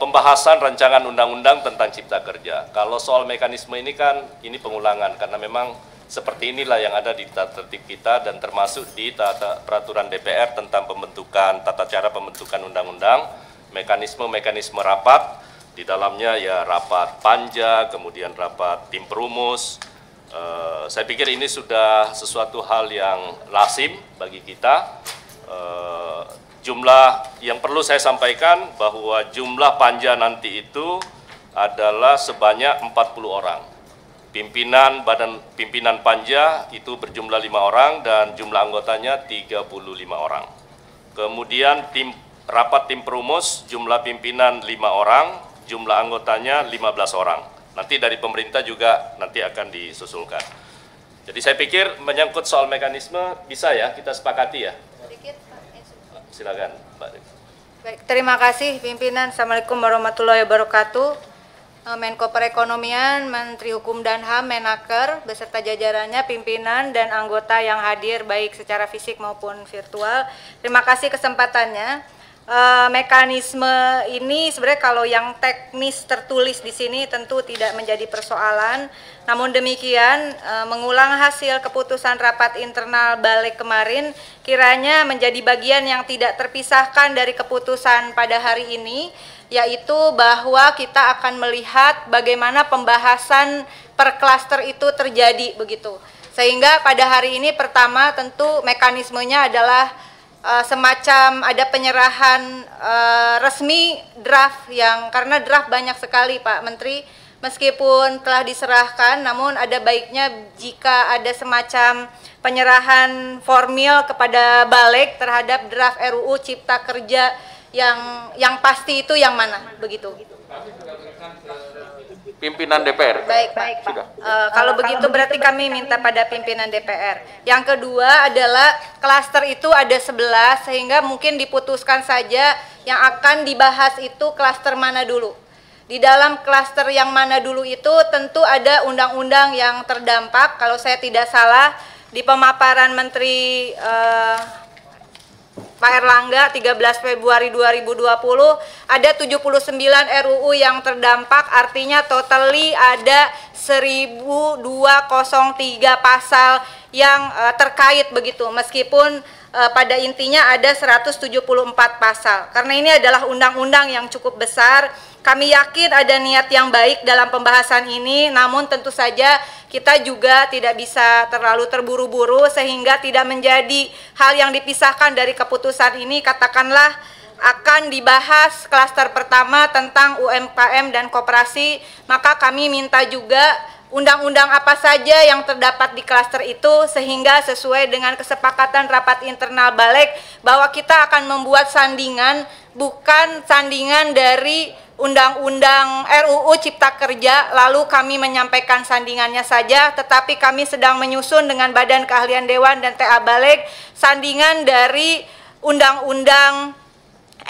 pembahasan rancangan undang-undang tentang Cipta Kerja. Kalau soal mekanisme ini kan, ini pengulangan karena memang seperti inilah yang ada di tata tertib kita dan termasuk di peraturan DPR tentang pembentukan tata cara pembentukan undang-undang, mekanisme rapat, di dalamnya ya rapat panja, kemudian rapat tim perumus. Saya pikir ini sudah sesuatu hal yang lazim bagi kita. Jumlah yang perlu saya sampaikan bahwa jumlah panja nanti itu adalah sebanyak 40 orang. Pimpinan panja itu berjumlah 5 orang dan jumlah anggotanya 35 orang. Kemudian rapat tim perumus jumlah pimpinan 5 orang, jumlah anggotanya 15 orang. Nanti dari pemerintah juga nanti akan disusulkan. Jadi saya pikir menyangkut soal mekanisme bisa ya kita sepakati ya. Silakan Mbak. Baik, terima kasih pimpinan. Assalamualaikum warahmatullahi wabarakatuh. Menko Perekonomian, Menteri Hukum dan HAM, Menaker, beserta jajarannya, pimpinan dan anggota yang hadir baik secara fisik maupun virtual. Terima kasih kesempatannya. Mekanisme ini sebenarnya kalau yang teknis tertulis di sini tentu tidak menjadi persoalan. Namun demikian, mengulang hasil keputusan rapat internal Balek kemarin kiranya menjadi bagian yang tidak terpisahkan dari keputusan pada hari ini, yaitu bahwa kita akan melihat bagaimana pembahasan per klaster itu terjadi begitu. Sehingga pada hari ini pertama tentu mekanismenya adalah semacam ada penyerahan resmi draft yang karena draft banyak sekali Pak Menteri, meskipun telah diserahkan namun ada baiknya jika ada semacam penyerahan formil kepada Balek terhadap draft RUU Cipta Kerja yang pasti itu yang mana begitu. Pimpinan DPR. Baik. Kalau begitu berarti kami minta pada pimpinan DPR. Yang kedua adalah klaster itu ada 11 sehingga mungkin diputuskan saja yang akan dibahas itu klaster mana dulu. Di dalam klaster yang mana dulu itu tentu ada undang-undang yang terdampak. Kalau saya tidak salah di pemaparan Menteri Pak Erlangga 13 Februari 2020 ada 79 RUU yang terdampak, artinya totally ada 1203 pasal yang terkait begitu, meskipun pada intinya ada 174 pasal. Karena ini adalah undang-undang yang cukup besar, kami yakin ada niat yang baik dalam pembahasan ini, namun tentu saja kita juga tidak bisa terlalu terburu-buru sehingga tidak menjadi hal yang dipisahkan dari keputusan ini. Katakanlah akan dibahas klaster pertama tentang UMKM dan koperasi, maka kami minta juga undang-undang apa saja yang terdapat di klaster itu sehingga sesuai dengan kesepakatan rapat internal Balek bahwa kita akan membuat sandingan, bukan sandingan dari Undang-Undang RUU Cipta Kerja lalu kami menyampaikan sandingannya saja, tetapi kami sedang menyusun dengan Badan Keahlian Dewan dan TA Balek sandingan dari undang-undang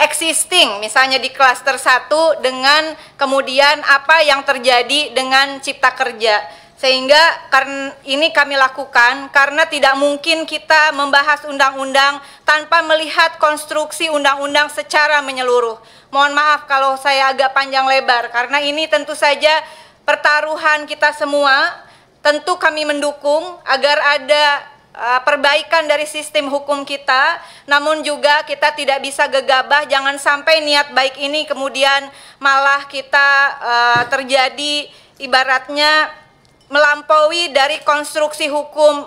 existing, misalnya di klaster 1 dengan kemudian apa yang terjadi dengan Cipta Kerja. Sehingga karena ini kami lakukan karena tidak mungkin kita membahas undang-undang tanpa melihat konstruksi undang-undang secara menyeluruh. Mohon maaf kalau saya agak panjang lebar karena ini tentu saja pertaruhan kita semua. Tentu kami mendukung agar ada perbaikan dari sistem hukum kita, namun juga kita tidak bisa gegabah, jangan sampai niat baik ini kemudian malah kita terjadi ibaratnya melampaui dari konstruksi hukum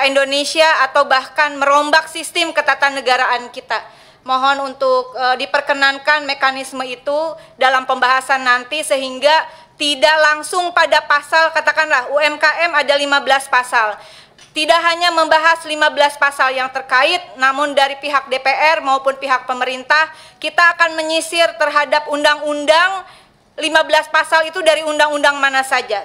Indonesia atau bahkan merombak sistem ketatanegaraan kita. Mohon untuk diperkenankan mekanisme itu dalam pembahasan nanti sehingga tidak langsung pada pasal, katakanlah UMKM ada 15 pasal. tidak hanya membahas 15 pasal yang terkait, namun dari pihak DPR maupun pihak pemerintah, kita akan menyisir terhadap undang-undang 15 pasal itu dari undang-undang mana saja.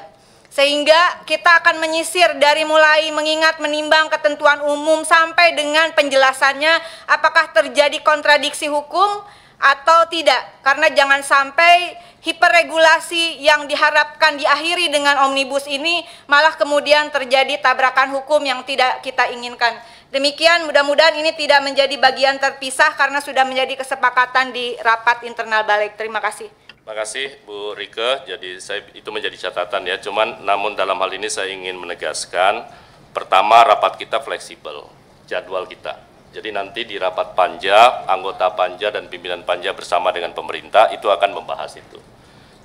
Sehingga kita akan menyisir dari mulai mengingat, menimbang ketentuan umum sampai dengan penjelasannya apakah terjadi kontradiksi hukum atau tidak. Karena jangan sampai hiperregulasi yang diharapkan diakhiri dengan omnibus ini malah kemudian terjadi tabrakan hukum yang tidak kita inginkan. Demikian, mudah-mudahan ini tidak menjadi bagian terpisah karena sudah menjadi kesepakatan di rapat internal Balik. Terima kasih. Terima kasih Bu Rike. Jadi itu menjadi catatan ya. Namun dalam hal ini saya ingin menegaskan, pertama rapat kita fleksibel, jadwal kita. Jadi nanti di rapat panja, anggota panja dan pimpinan panja bersama dengan pemerintah itu akan membahas itu.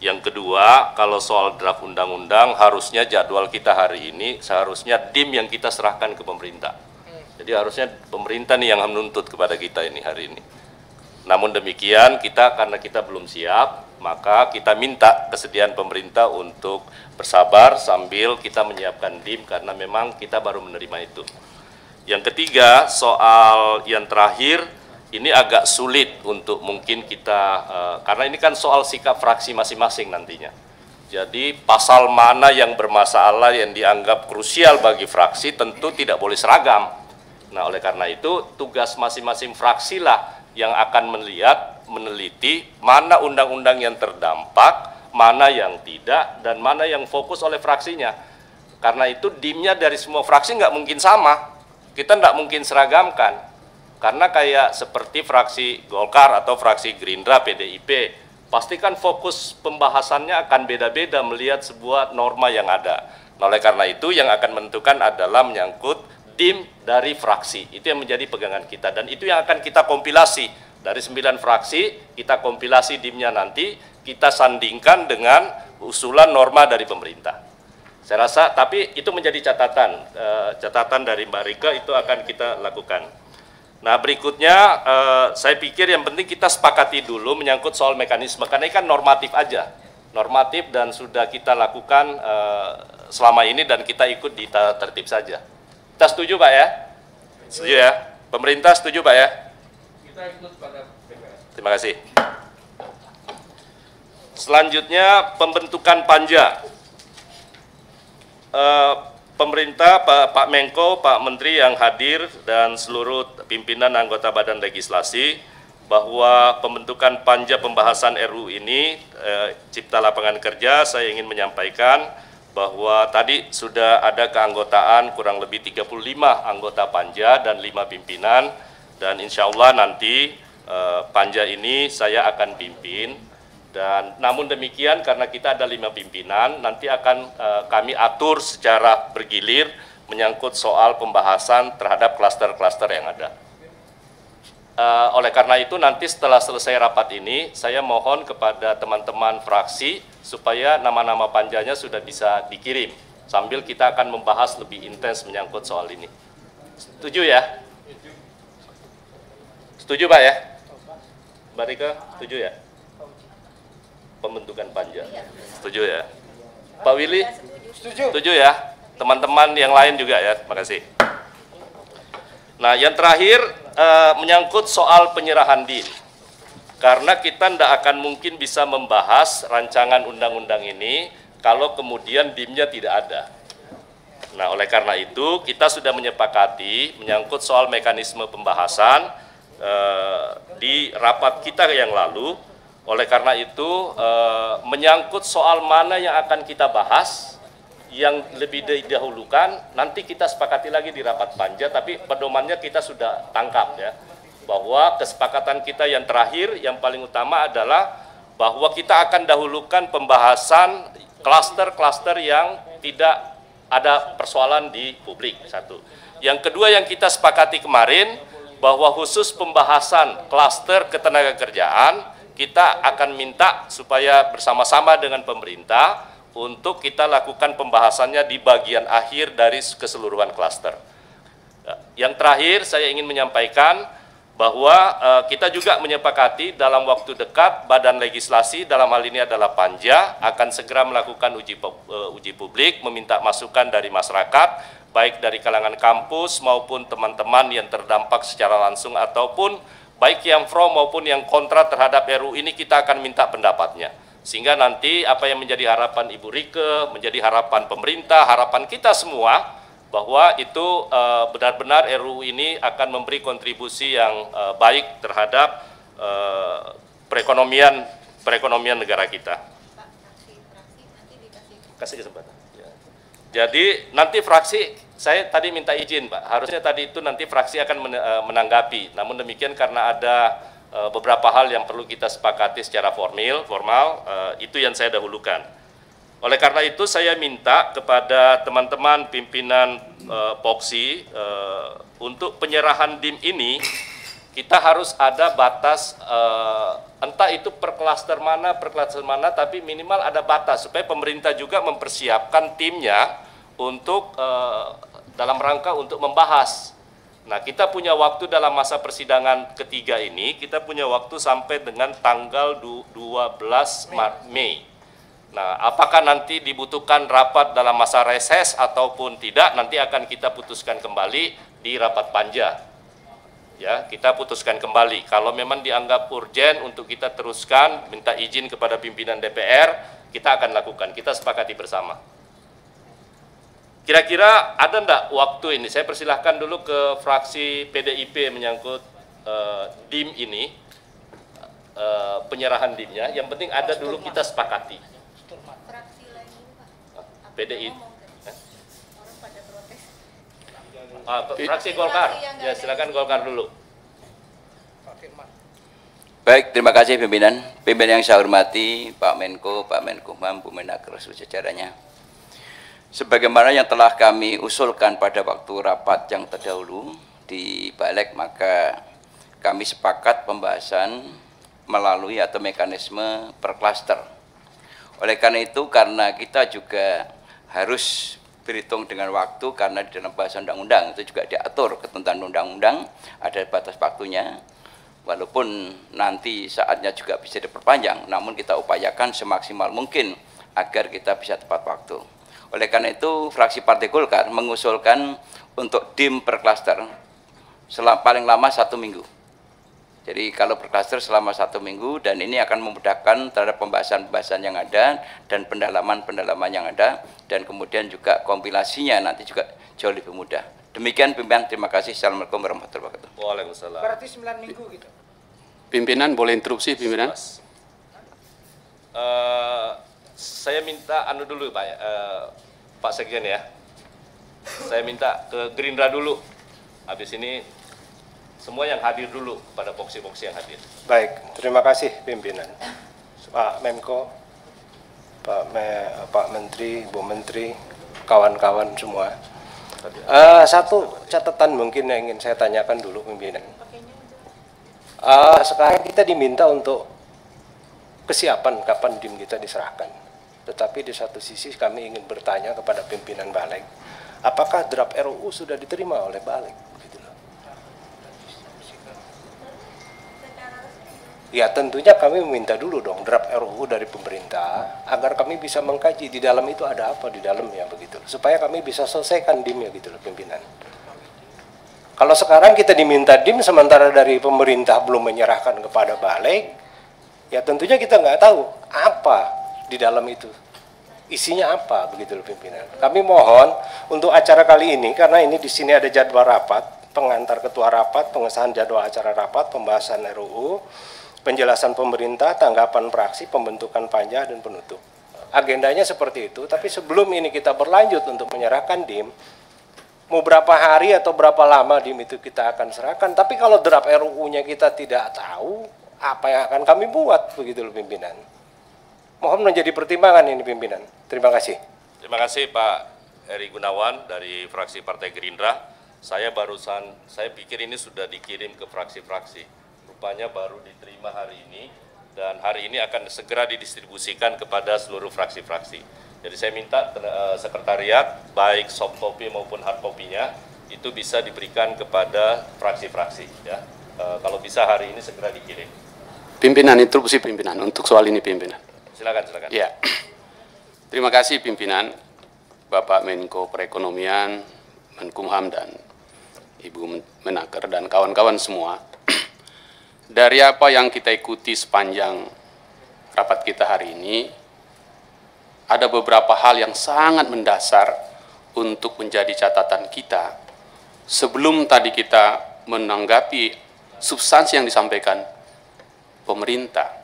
Yang kedua, kalau soal draft undang-undang harusnya jadwal kita hari ini seharusnya DIM yang kita serahkan ke pemerintah. Jadi harusnya pemerintah nih yang menuntut kepada kita ini hari ini. Namun demikian karena kita belum siap, maka kita minta kesediaan pemerintah untuk bersabar sambil kita menyiapkan DIM karena memang kita baru menerima itu. Yang ketiga, soal yang terakhir, ini agak sulit untuk mungkin kita, karena ini kan soal sikap fraksi masing-masing nantinya. Jadi pasal mana yang bermasalah yang dianggap krusial bagi fraksi tentu tidak boleh seragam. Nah oleh karena itu tugas masing-masing fraksi lah yang akan melihat, meneliti mana undang-undang yang terdampak, mana yang tidak, dan mana yang fokus oleh fraksinya. Karena itu DIM-nya dari semua fraksi nggak mungkin sama. Kita tidak mungkin seragamkan, karena kayak seperti fraksi Golkar atau fraksi Gerindra, PDIP, pasti kan fokus pembahasannya akan beda-beda melihat sebuah norma yang ada. Nah, oleh karena itu yang akan menentukan adalah menyangkut DIM dari fraksi, itu yang menjadi pegangan kita, dan itu yang akan kita kompilasi, dari 9 fraksi, kita kompilasi DIM-nya nanti, kita sandingkan dengan usulan norma dari pemerintah. Saya rasa, tapi itu menjadi catatan dari Mbak Rike itu akan kita lakukan. Nah berikutnya, saya pikir yang penting kita sepakati dulu menyangkut soal mekanisme, karena ini kan normatif aja, normatif dan sudah kita lakukan selama ini dan kita ikut di tertib saja. Kita setuju Pak ya? Setuju ya? Pemerintah setuju Pak ya? Kita ikut pada DPR. Terima kasih. Selanjutnya pembentukan panja. Pemerintah, Pak Menko, Pak Menteri yang hadir, dan seluruh pimpinan anggota Badan Legislasi, bahwa pembentukan panja pembahasan RUU ini, Cipta Lapangan Kerja, saya ingin menyampaikan bahwa tadi sudah ada keanggotaan kurang lebih 35 anggota panja dan 5 pimpinan, dan insya Allah nanti panja ini saya akan pimpin. Dan namun demikian karena kita ada 5 pimpinan, nanti akan kami atur secara bergilir menyangkut soal pembahasan terhadap klaster-klaster yang ada. Oleh karena itu nanti setelah selesai rapat ini, saya mohon kepada teman-teman fraksi supaya nama-nama panjanya sudah bisa dikirim, sambil kita akan membahas lebih intens menyangkut soal ini. Setuju ya? Setuju Pak ya? Mbak Rike, setuju ya? Pembentukan panja. Setuju ya? Pak Willy? Setuju ya? Teman-teman yang lain juga ya? Terima kasih. Nah, yang terakhir menyangkut soal penyerahan DIM. Karena kita tidak akan mungkin bisa membahas rancangan undang-undang ini kalau kemudian DIM-nya tidak ada. Nah, oleh karena itu kita sudah menyepakati menyangkut soal mekanisme pembahasan di rapat kita yang lalu. Oleh karena itu, menyangkut soal mana yang akan kita bahas, yang lebih didahulukan, nanti kita sepakati lagi di rapat panja, tapi pedomannya kita sudah tangkap ya, bahwa kesepakatan kita yang terakhir, yang paling utama adalah bahwa kita akan dahulukan pembahasan klaster-klaster yang tidak ada persoalan di publik, satu. Yang kedua yang kita sepakati kemarin, bahwa khusus pembahasan klaster ketenagakerjaan, kita akan minta supaya bersama-sama dengan pemerintah untuk kita lakukan pembahasannya di bagian akhir dari keseluruhan klaster. Yang terakhir saya ingin menyampaikan bahwa kita juga menyepakati dalam waktu dekat Badan Legislasi, dalam hal ini adalah Panja, akan segera melakukan uji publik, meminta masukan dari masyarakat baik dari kalangan kampus maupun teman-teman yang terdampak secara langsung ataupun baik yang pro maupun yang kontra terhadap RUU ini, kita akan minta pendapatnya. Sehingga nanti apa yang menjadi harapan Ibu Rike, menjadi harapan pemerintah, harapan kita semua, bahwa itu benar-benar RUU ini akan memberi kontribusi yang baik terhadap perekonomian negara kita. Kasih kesempatan. Ya. Jadi nanti fraksi, saya tadi minta izin Pak, harusnya tadi itu nanti fraksi akan menanggapi. Namun demikian karena ada beberapa hal yang perlu kita sepakati secara formal, itu yang saya dahulukan. Oleh karena itu saya minta kepada teman-teman pimpinan POKSI untuk penyerahan DIM ini kita harus ada batas, entah itu per klaster mana, tapi minimal ada batas supaya pemerintah juga mempersiapkan timnya untuk dalam rangka untuk membahas. Nah, kita punya waktu dalam masa persidangan ketiga ini, kita punya waktu sampai dengan tanggal 12 Mei. Nah, apakah nanti dibutuhkan rapat dalam masa reses ataupun tidak, nanti akan kita putuskan kembali di rapat panja. Ya, kita putuskan kembali. Kalau memang dianggap urgen untuk kita teruskan, minta izin kepada pimpinan DPR, kita akan lakukan. Kita sepakati bersama. Kira-kira ada enggak waktu ini? Saya persilahkan dulu ke fraksi PDIP menyangkut DIM ini, penyerahan DIM-nya. Yang penting ada dulu kita sepakati. PDI, fraksi Golkar, ya silakan Golkar dulu. Baik, terima kasih pimpinan. Pimpinan yang saya hormati, Pak Menko, Pak Menkumham, Bu Menaker, jajarannya. Sebagaimana yang telah kami usulkan pada waktu rapat yang terdahulu di Balik, maka kami sepakat pembahasan melalui atau mekanisme per klaster. Oleh karena itu, karena kita juga harus berhitung dengan waktu, karena di dalam bahasa undang-undang itu juga diatur ketentuan undang-undang, ada batas waktunya, walaupun nanti saatnya juga bisa diperpanjang, namun kita upayakan semaksimal mungkin agar kita bisa tepat waktu. Oleh karena itu, fraksi Partai Golkar mengusulkan untuk DIM per klaster paling lama 1 minggu. Jadi kalau per klaster selama 1 minggu, dan ini akan memudahkan terhadap pembahasan-pembahasan yang ada dan pendalaman-pendalaman yang ada, dan kemudian juga kompilasinya nanti juga jauh lebih mudah. Demikian pimpinan, terima kasih. Assalamualaikum warahmatullahi wabarakatuh. Waalaikumsalam. Berarti 9 minggu gitu. Pimpinan boleh interupsi pimpinan? Saya minta dulu Pak, Pak Sekjen ya. Saya minta ke Gerindra dulu. Habis ini semua yang hadir dulu kepada poksi-poksi yang hadir. Baik, terima kasih pimpinan. Pak Menko, Pak Menteri, Bu Menteri, kawan-kawan semua. Satu catatan mungkin yang ingin saya tanyakan dulu pimpinan. Sekarang kita diminta untuk kesiapan kapan DIM kita diserahkan. Tetapi di satu sisi kami ingin bertanya kepada pimpinan Balik, apakah draft RUU sudah diterima oleh Balik? Ya tentunya kami meminta dulu dong draft RUU dari pemerintah agar kami bisa mengkaji di dalam itu ada apa di dalamnya begitu, supaya kami bisa selesaikan DIM-nya gitu loh pimpinan. Kalau sekarang kita diminta DIM sementara dari pemerintah belum menyerahkan kepada Balik, ya tentunya kita nggak tahu apa di dalam itu, isinya apa begitu loh pimpinan. Kami mohon untuk acara kali ini, karena ini di sini ada jadwal rapat, pengantar ketua rapat, pengesahan jadwal acara rapat, pembahasan RUU, penjelasan pemerintah, tanggapan fraksi, pembentukan panja, dan penutup. Agendanya seperti itu, tapi sebelum ini kita berlanjut untuk menyerahkan DIM, mau berapa hari atau berapa lama DIM itu kita akan serahkan, tapi kalau draft RUU-nya kita tidak tahu, apa yang akan kami buat, begitu loh pimpinan. Mohon menjadi pertimbangan ini pimpinan. Terima kasih. Terima kasih Pak Eri Gunawan dari fraksi Partai Gerindra. Saya pikir ini sudah dikirim ke fraksi-fraksi. Rupanya baru diterima hari ini, dan hari ini akan segera didistribusikan kepada seluruh fraksi-fraksi. Jadi saya minta sekretariat, baik soft copy maupun hard copy-nya, itu bisa diberikan kepada fraksi-fraksi. Ya. Kalau bisa hari ini segera dikirim. Pimpinan, interupsi pimpinan, untuk soal ini pimpinan. Silakan. Ya. Terima kasih pimpinan, Bapak Menko Perekonomian, Menkumham dan Ibu Menaker dan kawan-kawan semua. Dari apa yang kita ikuti sepanjang rapat kita hari ini, ada beberapa hal yang sangat mendasar untuk menjadi catatan kita sebelum tadi kita menanggapi substansi yang disampaikan pemerintah.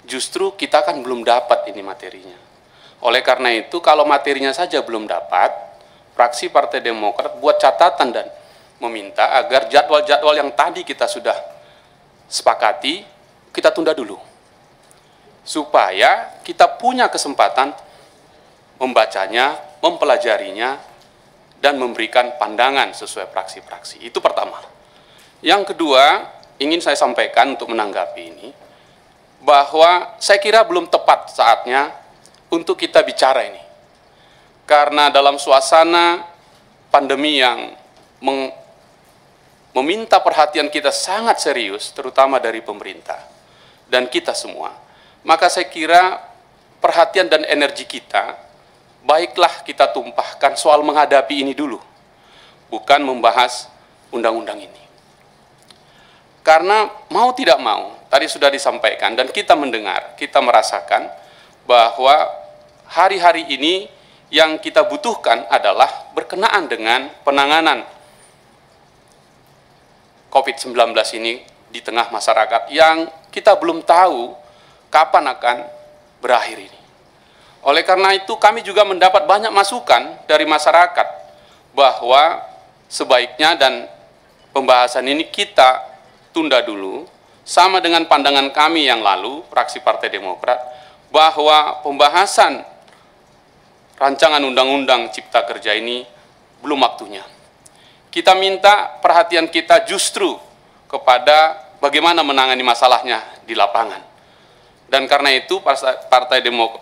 Justru kita kan belum dapat ini materinya. Oleh karena itu, kalau materinya saja belum dapat, fraksi Partai Demokrat buat catatan dan meminta agar jadwal-jadwal yang tadi kita sudah sepakati, kita tunda dulu. Supaya kita punya kesempatan membacanya, mempelajarinya, dan memberikan pandangan sesuai fraksi-fraksi. Itu pertama. Yang kedua, ingin saya sampaikan untuk menanggapi ini, bahwa saya kira belum tepat saatnya untuk kita bicara ini. Karena dalam suasana pandemi yang meminta perhatian kita sangat serius, terutama dari pemerintah dan kita semua, maka saya kira perhatian dan energi kita, baiklah kita tumpahkan soal menghadapi ini dulu, bukan membahas undang-undang ini. Karena mau tidak mau, tadi sudah disampaikan dan kita mendengar, kita merasakan bahwa hari-hari ini yang kita butuhkan adalah berkenaan dengan penanganan COVID-19 ini di tengah masyarakat yang kita belum tahu kapan akan berakhir ini. Oleh karena itu kami juga mendapat banyak masukan dari masyarakat bahwa sebaiknya dan pembahasan ini kita tunda dulu, sama dengan pandangan kami yang lalu, fraksi Partai Demokrat, bahwa pembahasan rancangan undang-undang Cipta Kerja ini belum waktunya. Kita minta perhatian kita justru kepada bagaimana menangani masalahnya di lapangan. Dan karena itu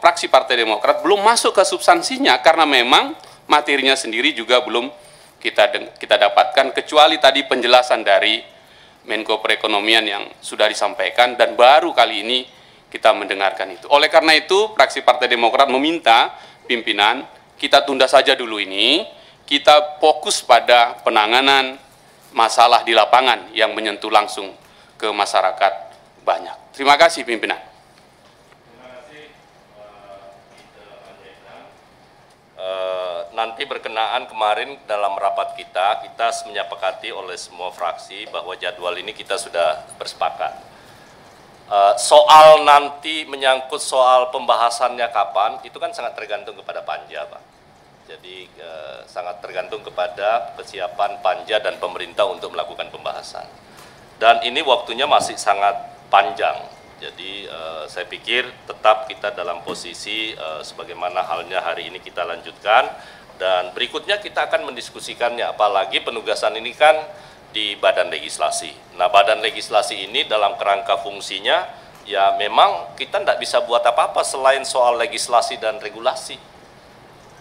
fraksi Partai Demokrat belum masuk ke substansinya karena memang materinya sendiri juga belum kita dapatkan, kecuali tadi penjelasan dari Menko Perekonomian yang sudah disampaikan dan baru kali ini kita mendengarkan itu. Oleh karena itu, fraksi Partai Demokrat meminta pimpinan kita tunda saja dulu ini, kita fokus pada penanganan masalah di lapangan yang menyentuh langsung ke masyarakat banyak. Terima kasih pimpinan. Nanti berkenaan kemarin dalam rapat kita menyepakati oleh semua fraksi bahwa jadwal ini kita sudah bersepakat. Soal nanti menyangkut soal pembahasannya kapan, itu kan sangat tergantung kepada Panja, Pak. Jadi sangat tergantung kepada kesiapan Panja dan pemerintah untuk melakukan pembahasan. Dan ini waktunya masih sangat panjang. Jadi saya pikir tetap kita dalam posisi sebagaimana halnya hari ini kita lanjutkan, dan berikutnya kita akan mendiskusikannya, apalagi penugasan ini kan di Badan Legislasi. Nah, Badan Legislasi ini dalam kerangka fungsinya ya memang kita tidak bisa buat apa-apa selain soal legislasi dan regulasi.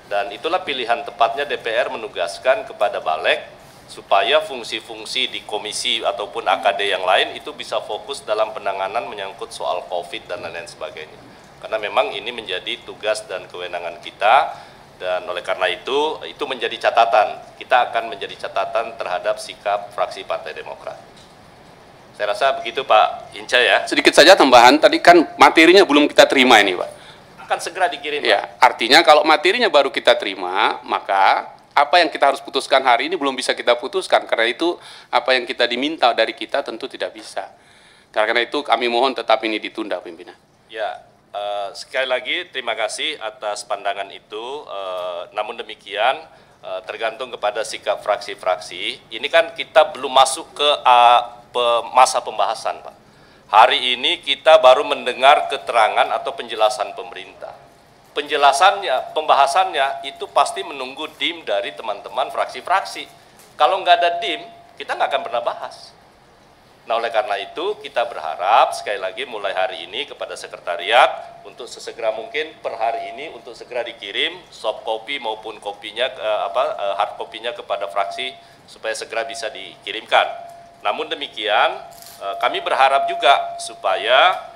Dan itulah pilihan tepatnya DPR menugaskan kepada Balek supaya fungsi-fungsi di komisi ataupun AKD yang lain itu bisa fokus dalam penanganan menyangkut soal COVID dan lain-lain sebagainya. Karena memang ini menjadi tugas dan kewenangan kita, dan oleh karena itu menjadi catatan. Kita akan menjadi catatan terhadap sikap fraksi Partai Demokrat. Saya rasa begitu Pak Hinca ya. Sedikit saja tambahan, tadi kan materinya belum kita terima ini Pak. Akan segera dikirim. Ya, artinya kalau materinya baru kita terima, maka apa yang kita harus putuskan hari ini belum bisa kita putuskan. Karena itu apa yang kita diminta dari kita tentu tidak bisa. Karena itu kami mohon tetap ini ditunda pimpinan. Ya, sekali lagi terima kasih atas pandangan itu. Namun demikian tergantung kepada sikap fraksi-fraksi. Ini kan kita belum masuk ke masa pembahasan, Pak. Hari ini kita baru mendengar keterangan atau penjelasan pemerintah. Penjelasannya, pembahasannya itu pasti menunggu DIM dari teman-teman fraksi-fraksi. Kalau nggak ada DIM, kita nggak akan pernah bahas. Nah, oleh karena itu kita berharap sekali lagi mulai hari ini kepada sekretariat untuk sesegera mungkin per hari ini untuk segera dikirim soft copy maupun kopinya hard copy-nya kepada fraksi supaya segera bisa dikirimkan. Namun demikian kami berharap juga supaya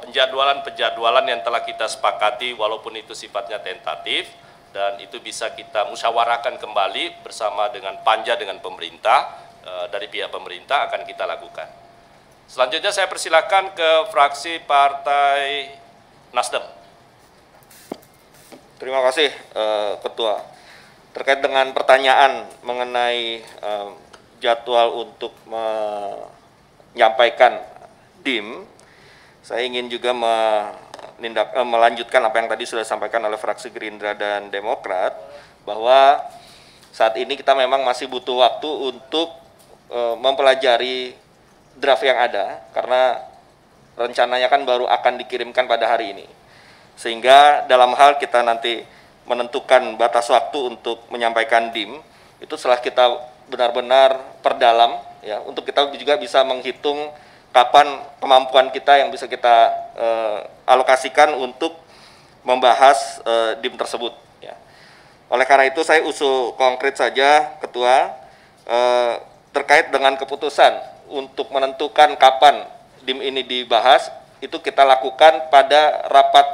penjadwalan-penjadwalan yang telah kita sepakati walaupun itu sifatnya tentatif dan itu bisa kita musyawarahkan kembali bersama dengan panja dengan pemerintah, dari pihak pemerintah akan kita lakukan. Selanjutnya saya persilakan ke fraksi Partai Nasdem. Terima kasih Ketua. Terkait dengan pertanyaan mengenai jadwal untuk menyampaikan DIM, saya ingin juga melanjutkan apa yang tadi sudah disampaikan oleh fraksi Gerindra dan Demokrat, bahwa saat ini kita memang masih butuh waktu untuk mempelajari draft yang ada, karena rencananya kan baru akan dikirimkan pada hari ini. Sehingga dalam hal kita nanti menentukan batas waktu untuk menyampaikan DIM, itu setelah kita benar-benar perdalam, ya, untuk kita juga bisa menghitung kapan kemampuan kita yang bisa kita alokasikan untuk membahas DIM tersebut. Ya. Oleh karena itu saya usul konkret saja, Ketua, terkait dengan keputusan untuk menentukan kapan DIM ini dibahas, itu kita lakukan pada rapat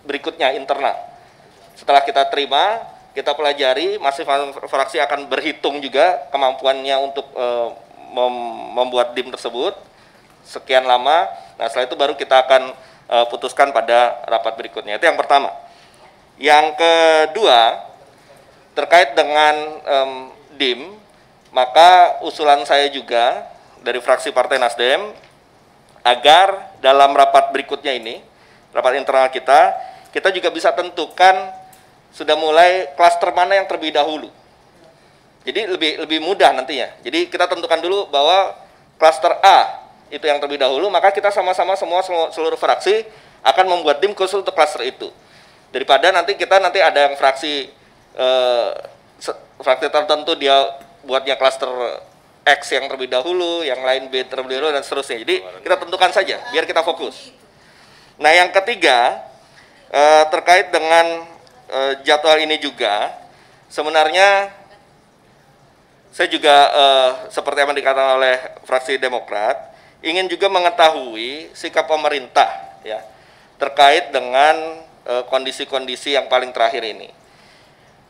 berikutnya internal. Setelah kita terima, kita pelajari, masing-masing fraksi akan berhitung juga kemampuannya untuk membuat DIM tersebut sekian lama. Nah, setelah itu baru kita akan putuskan pada rapat berikutnya. Itu yang pertama. Yang kedua, terkait dengan DIM, maka usulan saya juga dari fraksi Partai Nasdem agar dalam rapat berikutnya ini, rapat internal kita juga bisa tentukan sudah mulai klaster mana yang terlebih dahulu. Jadi lebih mudah nantinya. Jadi kita tentukan dulu bahwa klaster A itu yang terlebih dahulu, maka kita sama-sama seluruh fraksi akan membuat DIM khusus untuk klaster itu. Daripada nanti ada yang fraksi tertentu dia buatnya klaster X yang terlebih dahulu, yang lain B terlebih dahulu, dan seterusnya. Jadi kita tentukan saja biar kita fokus. Nah, yang ketiga, terkait dengan jadwal ini juga, sebenarnya saya juga seperti yang dikatakan oleh fraksi Demokrat, ingin juga mengetahui sikap pemerintah, ya, terkait dengan kondisi-kondisi yang paling terakhir ini.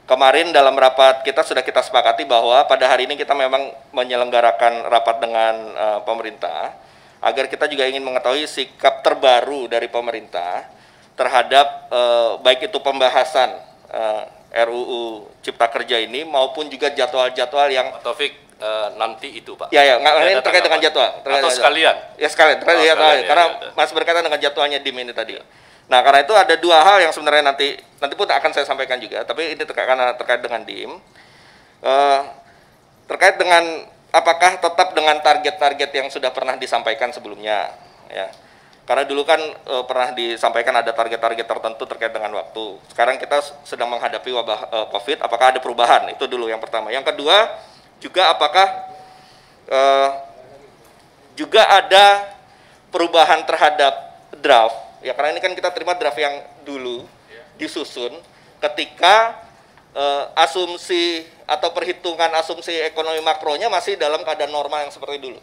Kemarin dalam rapat kita sudah kita sepakati bahwa pada hari ini kita memang menyelenggarakan rapat dengan pemerintah, agar kita juga ingin mengetahui sikap terbaru dari pemerintah terhadap baik itu pembahasan RUU Cipta Kerja ini maupun juga jadwal-jadwal yang Taufik nanti itu Pak. Ya, ini terkait dengan jadwal. Atau sekalian? Ya sekalian, karena masih berkaitan dengan jadwalnya DIM ini tadi. Nah, karena itu ada dua hal yang sebenarnya nanti pun akan saya sampaikan juga, tapi ini terkait dengan DIM. Terkait dengan apakah tetap dengan target-target yang sudah pernah disampaikan sebelumnya, ya. Karena dulu kan pernah disampaikan ada target-target tertentu terkait dengan waktu. Sekarang kita sedang menghadapi wabah COVID, apakah ada perubahan? Itu dulu yang pertama. Yang kedua, juga apakah juga ada perubahan terhadap draft? Ya, karena ini kan kita terima draft yang dulu disusun ketika asumsi atau perhitungan asumsi ekonomi makronya masih dalam keadaan normal yang seperti dulu.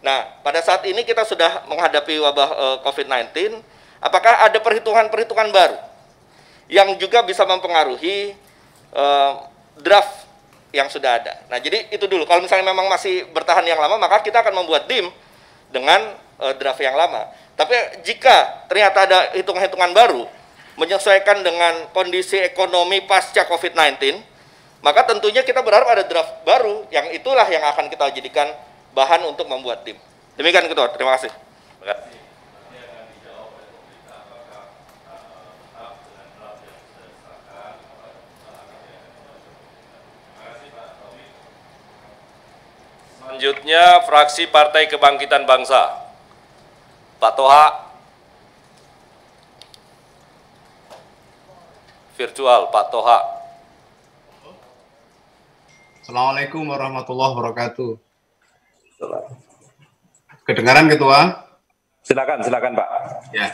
Nah, pada saat ini kita sudah menghadapi wabah COVID-19, apakah ada perhitungan-perhitungan baru yang juga bisa mempengaruhi draft yang sudah ada? Nah, jadi itu dulu. Kalau misalnya memang masih bertahan yang lama, maka kita akan membuat DIM dengan draft yang lama. Tapi jika ternyata ada hitungan-hitungan baru menyesuaikan dengan kondisi ekonomi pasca COVID-19, maka tentunya kita berharap ada draft baru yang itulah yang akan kita jadikan bahan untuk membuat DIM. Demikian Ketua, terima kasih. Selanjutnya fraksi Partai Kebangkitan Bangsa. Pak Toha, virtual Pak Toha. Assalamualaikum warahmatullahi wabarakatuh. Kedengaran Ketua? Silakan Pak. Ya.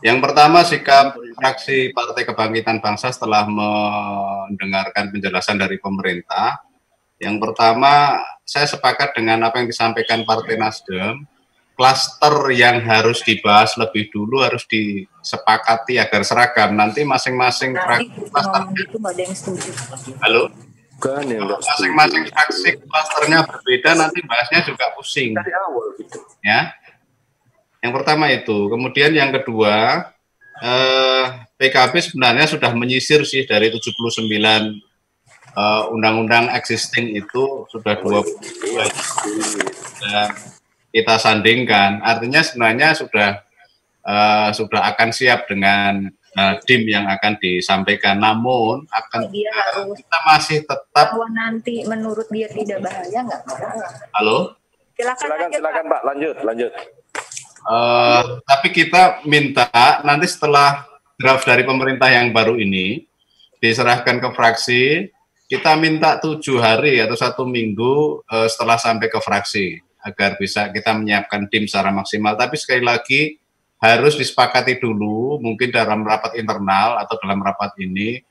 Yang pertama, sikap fraksi Partai Kebangkitan Bangsa setelah mendengarkan penjelasan dari pemerintah. Yang pertama, saya sepakat dengan apa yang disampaikan Partai Nasdem klaster yang harus dibahas lebih dulu harus disepakati agar seragam. Nanti masing-masing halo, masing-masing fraksi klasternya berbeda, nanti bahasnya juga pusing. Ya, yang pertama itu. Kemudian yang kedua, PKB sebenarnya sudah menyisir sih dari 79 undang-undang existing itu sudah 22 dan kita sandingkan, artinya sebenarnya sudah akan siap dengan DIM yang akan disampaikan. Namun kita masih tetap. Kalau nanti menurut dia tidak bahaya nggak? Halo. Silakan Pak, lanjut. Tapi kita minta nanti setelah draft dari pemerintah yang baru ini diserahkan ke fraksi, kita minta 7 hari atau 1 minggu setelah sampai ke fraksi, agar bisa kita menyiapkan DIM secara maksimal. Tapi sekali lagi harus disepakati dulu, mungkin dalam rapat internal atau dalam rapat ini,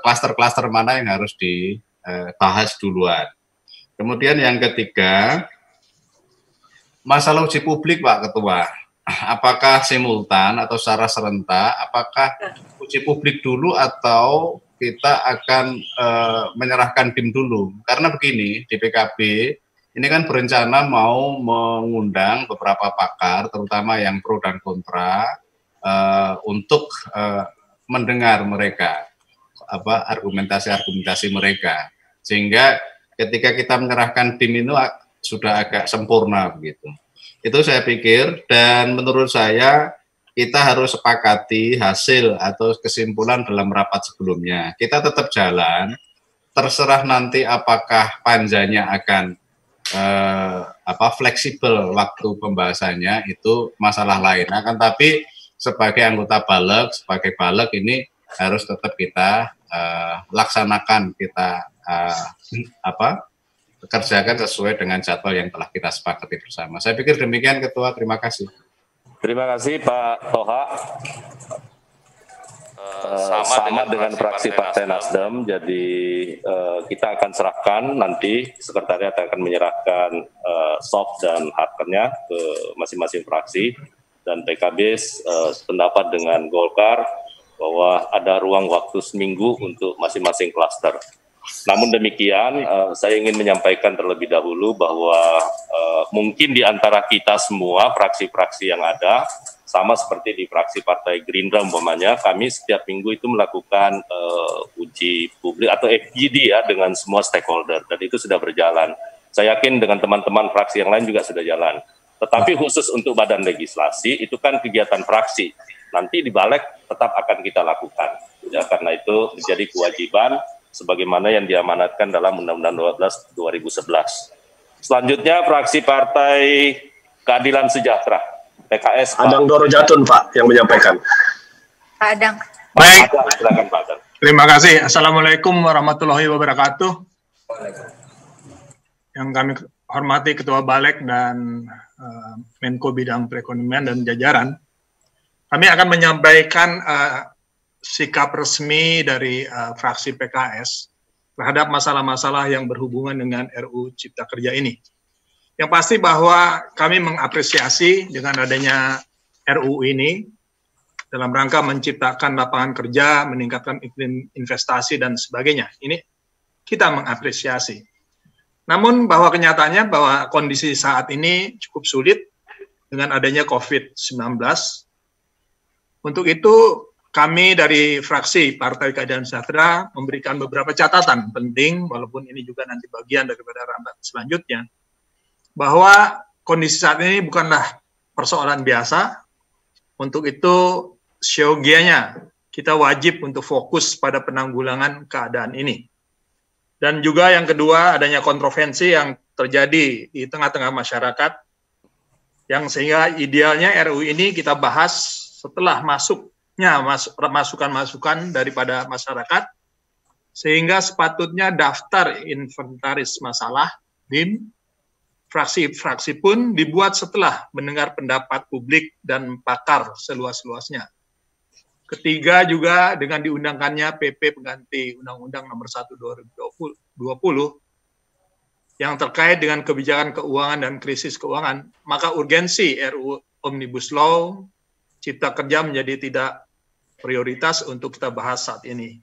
klaster-klaster mana yang harus dibahas duluan. Kemudian yang ketiga, masalah uji publik Pak Ketua. Apakah simultan atau secara serentak, apakah uji publik dulu atau kita akan menyerahkan DIM dulu? Karena begini, di PKB ini kan berencana mau mengundang beberapa pakar, terutama yang pro dan kontra, untuk mendengar mereka, argumentasi-argumentasi mereka, sehingga ketika kita menyerahkan DIM itu sudah agak sempurna begitu. Itu saya pikir, dan menurut saya kita harus sepakati hasil atau kesimpulan dalam rapat sebelumnya. Kita tetap jalan, terserah nanti apakah panjanya akan fleksibel waktu pembahasannya, itu masalah lain. Akan tapi sebagai anggota baleg, sebagai baleg ini harus tetap kita laksanakan, kita kerjakan sesuai dengan jadwal yang telah kita sepakati bersama. Saya pikir demikian Ketua, terima kasih. Terima kasih Pak Toha. Sama dengan fraksi Partai Nasdem, jadi kita akan serahkan nanti, sekretariat akan menyerahkan soft dan hardnya ke masing-masing fraksi, dan PKB sependapat dengan Golkar bahwa ada ruang waktu seminggu untuk masing-masing klaster. Namun demikian, saya ingin menyampaikan terlebih dahulu bahwa mungkin di antara kita semua, fraksi-fraksi yang ada, sama seperti di fraksi Partai Gerindra umpamanya, kami setiap minggu itu melakukan uji publik atau FGD ya dengan semua stakeholder, dan itu sudah berjalan. Saya yakin dengan teman-teman fraksi yang lain juga sudah jalan. Tetapi khusus untuk badan legislasi, itu kan kegiatan fraksi. Nanti di Balek tetap akan kita lakukan. Ya, karena itu menjadi kewajiban sebagaimana yang diamanatkan dalam Undang-Undang 12 2011. Selanjutnya fraksi Partai Keadilan Sejahtera, PKS. Adang Doro Jatun Pak yang menyampaikan. Pak Adang. Baik. Silakan Pak Adang. Terima kasih. Assalamualaikum warahmatullahi wabarakatuh. Yang kami hormati Ketua Balek dan Menko Bidang Perekonomian dan jajaran, kami akan menyampaikan sikap resmi dari fraksi PKS terhadap masalah-masalah yang berhubungan dengan RUU Cipta Kerja ini. Yang pasti bahwa kami mengapresiasi dengan adanya RUU ini dalam rangka menciptakan lapangan kerja, meningkatkan iklim investasi, dan sebagainya. Ini kita mengapresiasi. Namun bahwa kenyataannya bahwa kondisi saat ini cukup sulit dengan adanya COVID-19. Untuk itu, kami dari fraksi Partai Keadilan Sejahtera memberikan beberapa catatan penting, walaupun ini juga nanti bagian daripada rapat selanjutnya, bahwa kondisi saat ini bukanlah persoalan biasa. Untuk itu, seyogianya kita wajib untuk fokus pada penanggulangan keadaan ini. Dan juga yang kedua, adanya kontroversi yang terjadi di tengah-tengah masyarakat, yang sehingga idealnya RUU ini kita bahas setelah masukan-masukan daripada masyarakat, sehingga sepatutnya daftar inventaris masalah DIM fraksi-fraksi pun dibuat setelah mendengar pendapat publik dan pakar seluas-luasnya. Ketiga juga dengan diundangkannya PP pengganti Undang-Undang Nomor 1 2020 yang terkait dengan kebijakan keuangan dan krisis keuangan, maka urgensi RUU Omnibus Law Cipta Kerja menjadi tidak prioritas untuk kita bahas saat ini.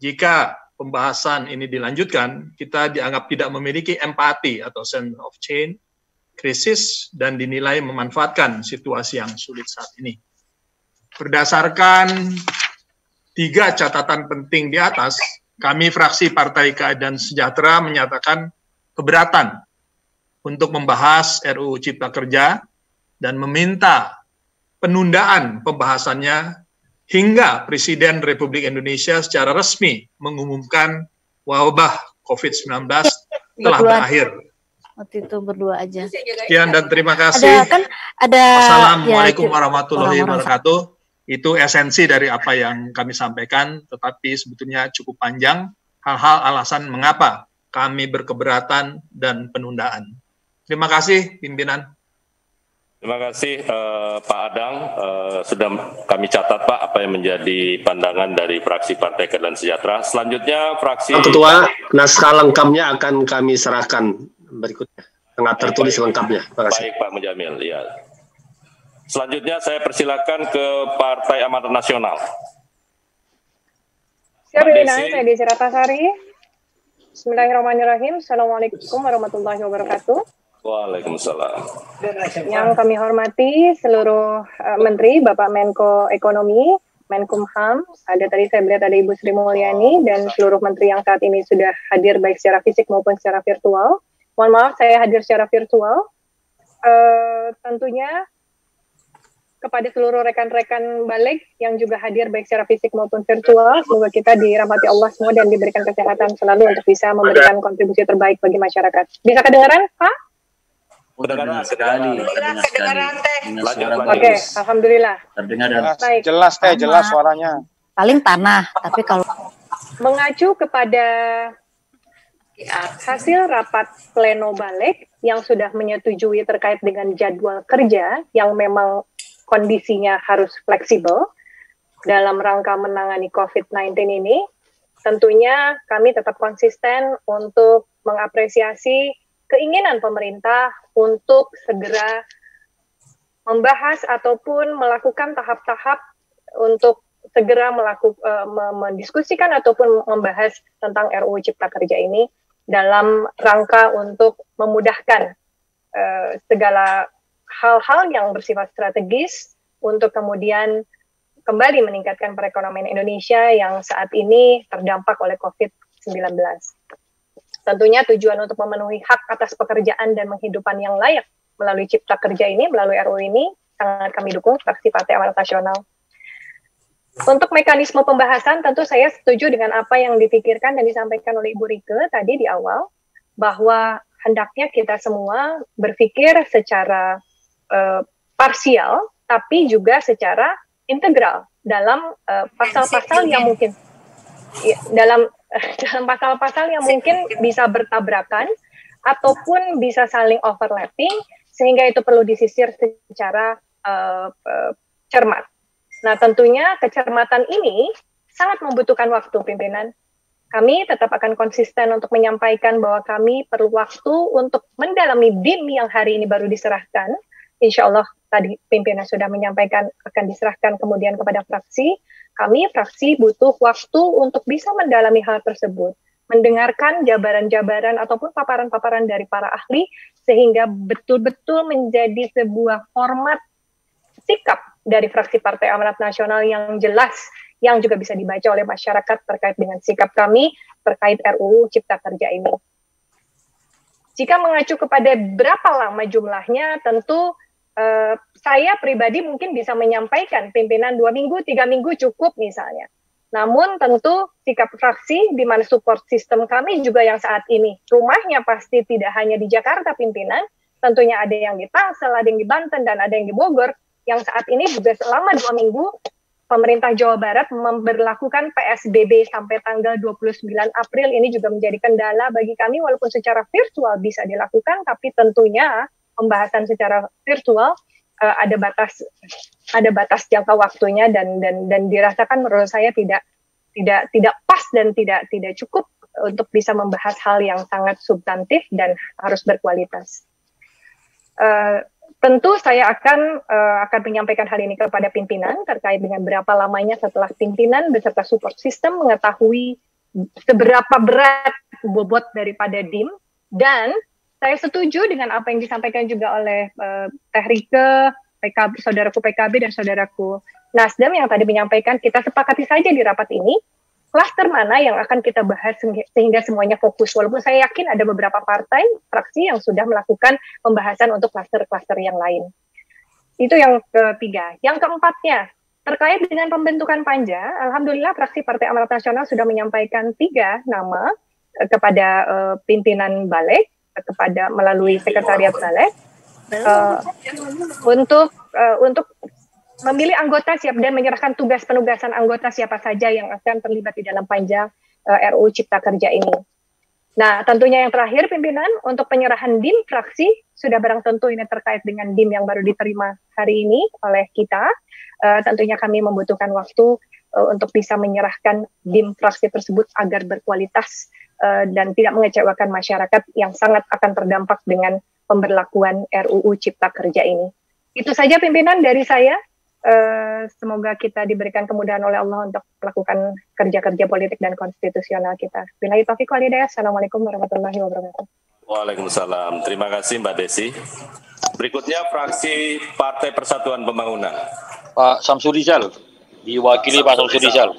Jika pembahasan ini dilanjutkan, kita dianggap tidak memiliki empati atau sense of change, krisis, dan dinilai memanfaatkan situasi yang sulit saat ini. Berdasarkan 3 catatan penting di atas, kami fraksi Partai Keadilan Sejahtera menyatakan keberatan untuk membahas RUU Cipta Kerja dan meminta penundaan pembahasannya hingga Presiden Republik Indonesia secara resmi mengumumkan wabah COVID-19 telah berakhir. Waktu itu berdua aja. Sekian dan terima kasih. Assalamualaikum warahmatullahi wabarakatuh. Itu esensi dari apa yang kami sampaikan, tetapi sebetulnya cukup panjang hal-hal alasan mengapa kami berkeberatan dan penundaan. Terima kasih, pimpinan. Terima kasih Pak Adang. Sudah kami catat Pak apa yang menjadi pandangan dari fraksi Partai Keadilan Sejahtera. Selanjutnya fraksi Pak Ketua, naskah lengkapnya akan kami serahkan berikutnya. Tengah tertulis lengkapnya. Terima kasih. Baik Pak Mujamil. Ya. Selanjutnya saya persilakan ke Partai Amanat Nasional. Siap, pimpinan. Saya Desi Ratnasari. Bismillahirrahmanirrahim. Assalamualaikum warahmatullahi wabarakatuh. Waalaikumsalam. Yang kami hormati seluruh Menteri, Bapak Menko Ekonomi, Menkumham, ada tadi saya melihat ada Ibu Sri Mulyani, dan seluruh Menteri yang saat ini sudah hadir baik secara fisik maupun secara virtual. Mohon maaf, saya hadir secara virtual. Tentunya kepada seluruh rekan-rekan balik yang juga hadir baik secara fisik maupun virtual, semoga kita dirahmati Allah semua dan diberikan kesehatan selalu untuk bisa memberikan kontribusi terbaik bagi masyarakat. Bisa kedengaran, Pak? Kedengaran sekali. Oke, alhamdulillah. Terdengar dan baik. Jelas suaranya. Paling tanah, tapi kalau mengacu kepada hasil rapat pleno balik yang sudah menyetujui terkait dengan jadwal kerja yang memang kondisinya harus fleksibel dalam rangka menangani COVID-19 ini, tentunya kami tetap konsisten untuk mengapresiasi keinginan pemerintah untuk segera membahas ataupun melakukan tahap-tahap untuk segera mendiskusikan ataupun membahas tentang RUU Cipta Kerja ini dalam rangka untuk memudahkan segala hal-hal yang bersifat strategis untuk kemudian kembali meningkatkan perekonomian Indonesia yang saat ini terdampak oleh COVID-19. Tentunya tujuan untuk memenuhi hak atas pekerjaan dan menghidupan yang layak melalui Cipta Kerja ini, melalui RUU ini, sangat kami dukung fraksi Partai Amanat Nasional. Untuk mekanisme pembahasan, tentu saya setuju dengan apa yang dipikirkan dan disampaikan oleh Ibu Rike tadi di awal, bahwa hendaknya kita semua berpikir secara parsial, tapi juga secara integral dalam pasal-pasal yang mungkin dalam pasal-pasal yang mungkin bisa bertabrakan ataupun bisa saling overlapping, sehingga itu perlu disisir secara cermat. Nah, tentunya kecermatan ini sangat membutuhkan waktu, pimpinan. Kami tetap akan konsisten untuk menyampaikan bahwa kami perlu waktu untuk mendalami BIM yang hari ini baru diserahkan. Insya Allah tadi pimpinan sudah menyampaikan akan diserahkan kemudian kepada fraksi. Kami fraksi butuh waktu untuk bisa mendalami hal tersebut, mendengarkan jabaran-jabaran ataupun paparan-paparan dari para ahli, sehingga betul-betul menjadi sebuah format sikap dari fraksi Partai Amanat Nasional yang jelas, yang juga bisa dibaca oleh masyarakat terkait dengan sikap kami terkait RUU Cipta Kerja ini. Jika mengacu kepada berapa lama jumlahnya, tentu saya pribadi mungkin bisa menyampaikan pimpinan 2 minggu, 3 minggu cukup misalnya. Namun tentu sikap fraksi di mana support sistem kami juga yang saat ini rumahnya pasti tidak hanya di Jakarta, pimpinan, tentunya ada yang di Tangsel, ada yang di Banten, dan ada yang di Bogor, yang saat ini juga selama 2 minggu pemerintah Jawa Barat memberlakukan PSBB sampai tanggal 29 April. Ini juga menjadi kendala bagi kami, walaupun secara virtual bisa dilakukan, tapi tentunya pembahasan secara virtual ada batas jangka waktunya dan dirasakan menurut saya tidak pas dan tidak cukup untuk bisa membahas hal yang sangat substantif dan harus berkualitas. Tentu saya akan menyampaikan hal ini kepada pimpinan terkait dengan berapa lamanya setelah pimpinan beserta support system mengetahui seberapa berat bobot daripada DIM, dan saya setuju dengan apa yang disampaikan juga oleh Teh Rike, PKB, saudaraku PKB dan saudaraku Nasdem yang tadi menyampaikan kita sepakati saja di rapat ini klaster mana yang akan kita bahas sehingga semuanya fokus. Walaupun saya yakin ada beberapa partai, fraksi yang sudah melakukan pembahasan untuk klaster-klaster yang lain. Itu yang ketiga. Yang keempatnya, terkait dengan pembentukan panja, alhamdulillah fraksi Partai Amanat Nasional sudah menyampaikan 3 nama kepada pimpinan Balik, kepada melalui sekretariat Balik, untuk memilih anggota siap dan menyerahkan tugas penugasan anggota siapa saja yang akan terlibat di dalam panja RUU Cipta Kerja ini. Nah, tentunya yang terakhir pimpinan untuk penyerahan DIM fraksi sudah barang tentu ini terkait dengan DIM yang baru diterima hari ini oleh kita. Tentunya kami membutuhkan waktu untuk bisa menyerahkan DIM fraksi tersebut agar berkualitas dan tidak mengecewakan masyarakat yang sangat akan terdampak dengan pemberlakuan RUU Cipta Kerja ini. Itu saja pimpinan dari saya. Semoga kita diberikan kemudahan oleh Allah untuk melakukan kerja-kerja politik dan konstitusional kita. Billahi taufiq wal hidayah. Assalamualaikum warahmatullahi wabarakatuh. Waalaikumsalam. Terima kasih Mbak Desi. Berikutnya fraksi Partai Persatuan Pembangunan. Pak Samsur Rizal, diwakili Pak Samsur Rizal.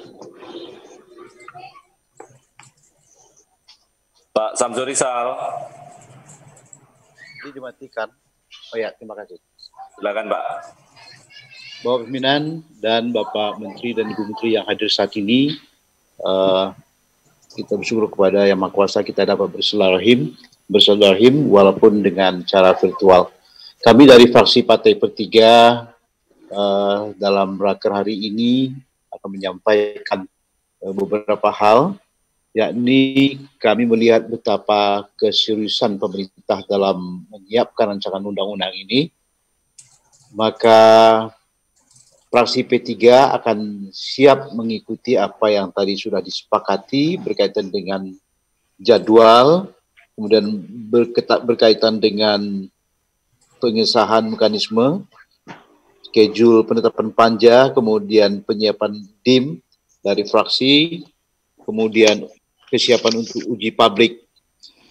Pak Samsur Rizal. Ini dimatikan. Oh ya, terima kasih. Silakan Pak. Bapak Pimpinan dan Bapak Menteri dan Ibu Menteri yang hadir saat ini, kita bersyukur kepada Yang Maha Kuasa kita dapat bersilaturahim walaupun dengan cara virtual. Kami dari fraksi Partai Pertiga dalam raker hari ini akan menyampaikan beberapa hal, yakni kami melihat betapa keseriusan pemerintah dalam menyiapkan rancangan undang-undang ini, maka fraksi P3 akan siap mengikuti apa yang tadi sudah disepakati berkaitan dengan jadwal, kemudian berkaitan dengan pengesahan mekanisme, schedule penetapan panja, kemudian penyiapan DIM dari fraksi, kemudian kesiapan untuk uji publik.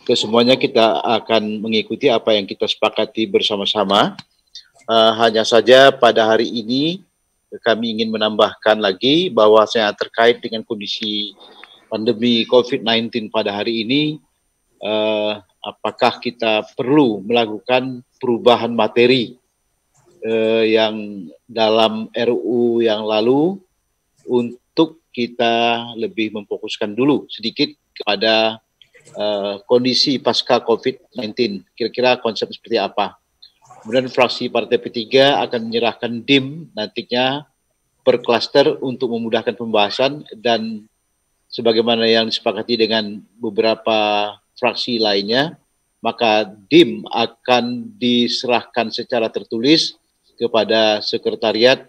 Kesemuanya kita akan mengikuti apa yang kita sepakati bersama-sama. Hanya saja pada hari ini kami ingin menambahkan lagi bahwasanya terkait dengan kondisi pandemi COVID-19 pada hari ini, apakah kita perlu melakukan perubahan materi yang dalam RUU yang lalu untuk kita lebih memfokuskan dulu sedikit kepada kondisi pasca COVID-19, kira-kira konsep seperti apa. Kemudian fraksi Partai P3 akan menyerahkan DIM nantinya per klaster untuk memudahkan pembahasan, dan sebagaimana yang disepakati dengan beberapa fraksi lainnya, maka DIM akan diserahkan secara tertulis kepada sekretariat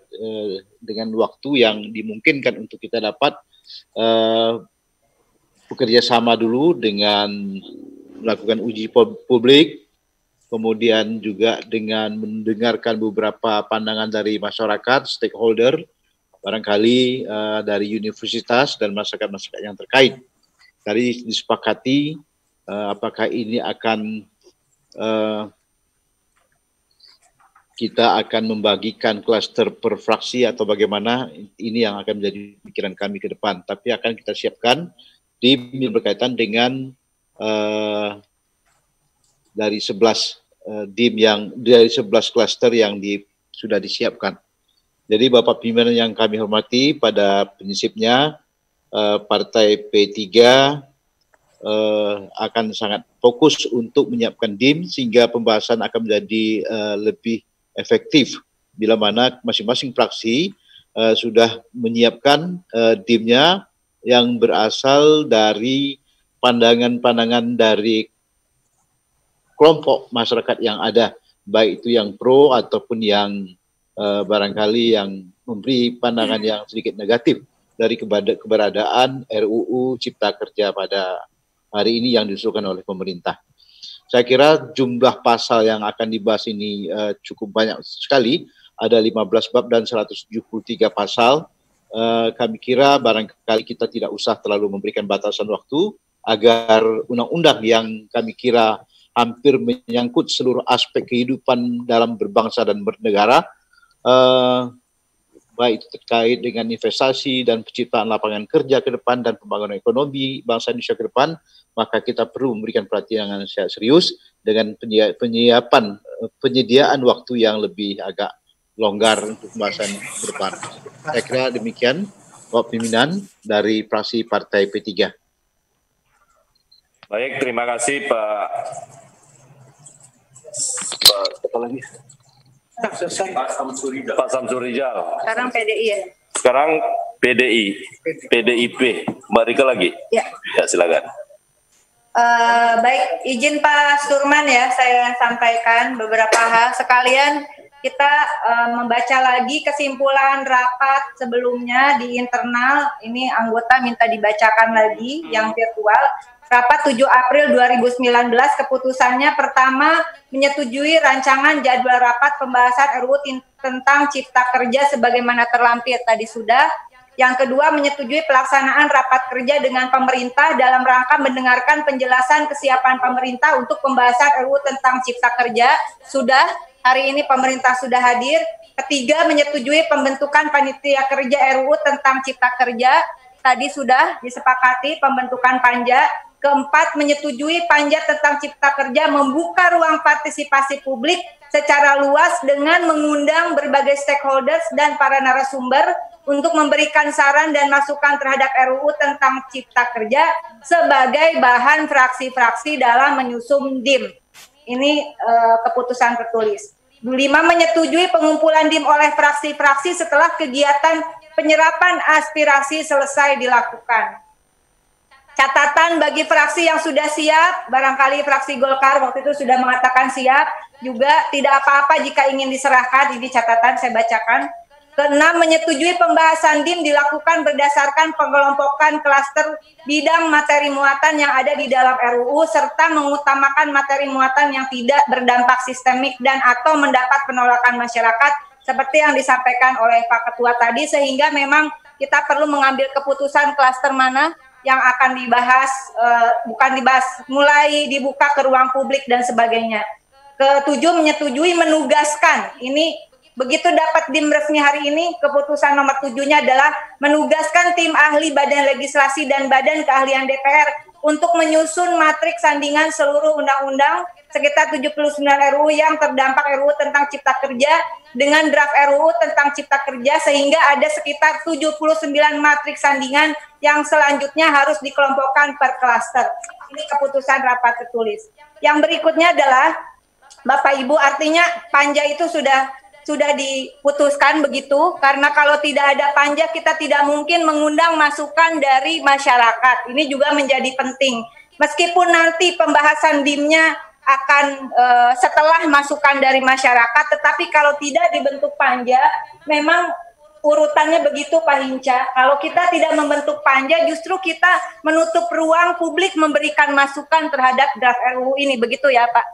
dengan waktu yang dimungkinkan untuk kita dapat bekerja sama dulu dengan melakukan uji publik, kemudian juga dengan mendengarkan beberapa pandangan dari masyarakat, stakeholder, barangkali dari universitas dan masyarakat-masyarakat yang terkait. Tadi disepakati apakah ini akan kita akan membagikan klaster per fraksi atau bagaimana, ini yang akan menjadi pikiran kami ke depan. Tapi akan kita siapkan DIM yang berkaitan dengan dari 11 DIM yang dari 11 klaster yang sudah disiapkan. Jadi Bapak pimpinan yang kami hormati, pada prinsipnya Partai P3 akan sangat fokus untuk menyiapkan DIM sehingga pembahasan akan menjadi lebih efektif bila mana masing-masing fraksi sudah menyiapkan DIM-nya yang berasal dari pandangan-pandangan dari kelompok masyarakat yang ada, baik itu yang pro ataupun yang barangkali yang memberi pandangan yang sedikit negatif dari keberadaan RUU Cipta Kerja pada hari ini yang diusulkan oleh pemerintah. Saya kira jumlah pasal yang akan dibahas ini cukup banyak sekali, ada 15 bab dan 173 pasal. Kami kira barangkali kita tidak usah terlalu memberikan batasan waktu agar undang-undang yang kami kira hampir menyangkut seluruh aspek kehidupan dalam berbangsa dan bernegara, baik itu terkait dengan investasi dan penciptaan lapangan kerja ke depan dan pembangunan ekonomi bangsa Indonesia ke depan, maka kita perlu memberikan perhatian yang serius dengan penyediaan waktu yang lebih agak longgar untuk pembahasan ke depan. Saya kira demikian Bapak Pimpinan dari fraksi Partai P3. Baik, terima kasih Pak. Apa lagi? Pak Samsur Rijal. Sekarang PDI ya. Sekarang PDIP. Mbak Rika lagi? Ya. Ya, silakan. Baik, izin Pak Surman ya, saya sampaikan beberapa hal. Sekalian kita membaca lagi kesimpulan rapat sebelumnya di internal. Ini anggota minta dibacakan lagi yang virtual. Rapat 7 April 2019, keputusannya pertama menyetujui rancangan jadwal rapat pembahasan RUU tentang Cipta Kerja sebagaimana terlampir tadi sudah. Yang kedua, menyetujui pelaksanaan rapat kerja dengan pemerintah dalam rangka mendengarkan penjelasan kesiapan pemerintah untuk pembahasan RUU tentang Cipta Kerja. Sudah, hari ini pemerintah sudah hadir. Ketiga, menyetujui pembentukan panitia kerja RUU tentang Cipta Kerja. Tadi sudah disepakati pembentukan panja. Keempat, menyetujui panja tentang Cipta Kerja membuka ruang partisipasi publik secara luas dengan mengundang berbagai stakeholders dan para narasumber untuk memberikan saran dan masukan terhadap RUU tentang Cipta Kerja sebagai bahan fraksi-fraksi dalam menyusun DIM. Ini keputusan tertulis. 5, menyetujui pengumpulan DIM oleh fraksi-fraksi setelah kegiatan penyerapan aspirasi selesai dilakukan. Catatan bagi fraksi yang sudah siap, barangkali fraksi Golkar waktu itu sudah mengatakan siap, juga tidak apa-apa jika ingin diserahkan, ini catatan saya bacakan. Keenam, menyetujui pembahasan DIM dilakukan berdasarkan pengelompokan klaster bidang materi muatan yang ada di dalam RUU, serta mengutamakan materi muatan yang tidak berdampak sistemik dan atau mendapat penolakan masyarakat, seperti yang disampaikan oleh Pak Ketua tadi, sehingga memang kita perlu mengambil keputusan klaster mana yang akan dibahas, bukan dibahas, mulai dibuka ke ruang publik dan sebagainya. Ketujuh, menyetujui menugaskan, ini begitu dapat DIM resmi hari ini, keputusan nomor 7-nya adalah menugaskan tim ahli Badan Legislasi dan Badan Keahlian DPR untuk menyusun matriks sandingan seluruh undang-undang sekitar 79 RUU yang terdampak RUU tentang Cipta Kerja dengan draft RUU tentang Cipta Kerja, sehingga ada sekitar 79 matriks sandingan yang selanjutnya harus dikelompokkan per klaster. Ini keputusan rapat tertulis. Yang berikutnya adalah, Bapak Ibu, artinya panja itu sudah diputuskan begitu, karena kalau tidak ada panja kita tidak mungkin mengundang masukan dari masyarakat. Ini juga menjadi penting. Meskipun nanti pembahasan DIM-nya akan setelah masukan dari masyarakat, tetapi kalau tidak dibentuk panja, memang urutannya begitu Pak Hinca. Kalau kita tidak membentuk panja, justru kita menutup ruang publik memberikan masukan terhadap draft RUU ini, begitu ya Pak?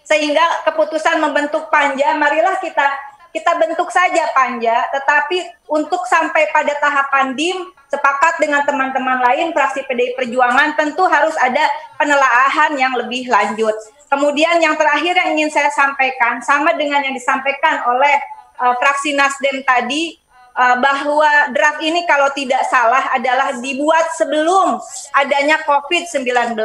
Sehingga keputusan membentuk panja, marilah kita bentuk saja panja, tetapi untuk sampai pada tahapan DIM, sepakat dengan teman-teman lain fraksi PDI Perjuangan, tentu harus ada penelaahan yang lebih lanjut. Kemudian yang terakhir yang ingin saya sampaikan, sama dengan yang disampaikan oleh fraksi Nasdem tadi, bahwa draft ini kalau tidak salah adalah dibuat sebelum adanya COVID-19.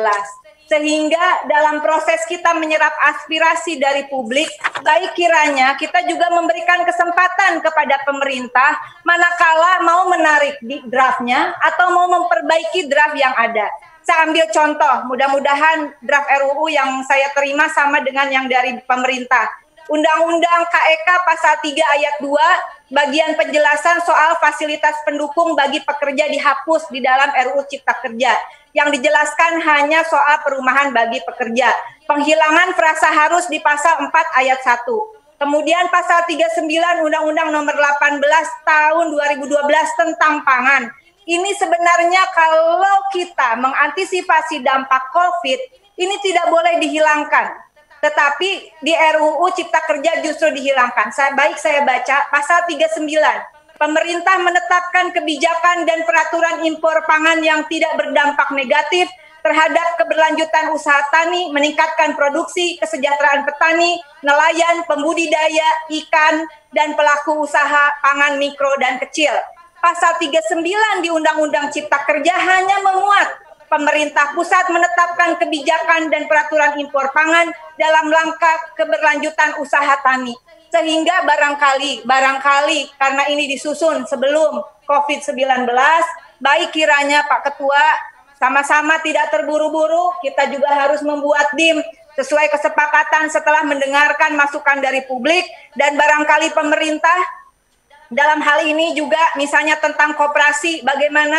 Sehingga dalam proses kita menyerap aspirasi dari publik, baik kiranya kita juga memberikan kesempatan kepada pemerintah manakala mau menarik di draftnya atau mau memperbaiki draft yang ada. Saya ambil contoh, mudah-mudahan draft RUU yang saya terima sama dengan yang dari pemerintah. Undang-Undang KEK pasal 3 ayat 2, bagian penjelasan soal fasilitas pendukung bagi pekerja dihapus di dalam RUU Cipta Kerja. Yang dijelaskan hanya soal perumahan bagi pekerja. Penghilangan frasa harus di pasal 4 ayat 1. Kemudian pasal 39 Undang-Undang nomor 18 tahun 2012 tentang pangan. ini sebenarnya kalau kita mengantisipasi dampak COVID, ini tidak boleh dihilangkan. Tetapi di RUU Cipta Kerja justru dihilangkan. Saya baca pasal 39. Pemerintah menetapkan kebijakan dan peraturan impor pangan yang tidak berdampak negatif terhadap keberlanjutan usaha tani, meningkatkan produksi, kesejahteraan petani, nelayan, pembudidaya, ikan, dan pelaku usaha pangan mikro dan kecil. Pasal 39 di Undang-Undang Cipta Kerja hanya memuat pemerintah pusat menetapkan kebijakan dan peraturan impor pangan dalam rangka keberlanjutan usaha tani. Sehingga barangkali karena ini disusun sebelum COVID-19, baik kiranya Pak Ketua sama-sama tidak terburu-buru, kita juga harus membuat DIM sesuai kesepakatan setelah mendengarkan masukan dari publik, dan barangkali pemerintah dalam hal ini juga misalnya tentang koperasi, bagaimana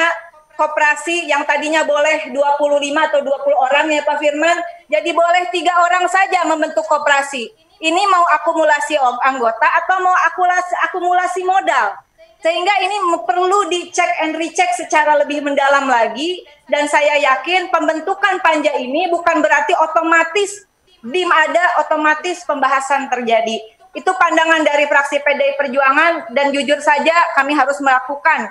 koperasi yang tadinya boleh 25 atau 20 orang ya Pak Firman, jadi boleh 3 orang saja membentuk koperasi. Ini mau akumulasi anggota atau mau akumulasi modal? Sehingga ini perlu dicek and recheck secara lebih mendalam lagi, dan saya yakin pembentukan panja ini bukan berarti otomatis DIM ada, otomatis pembahasan terjadi. Itu pandangan dari fraksi PDI Perjuangan, dan jujur saja kami harus melakukan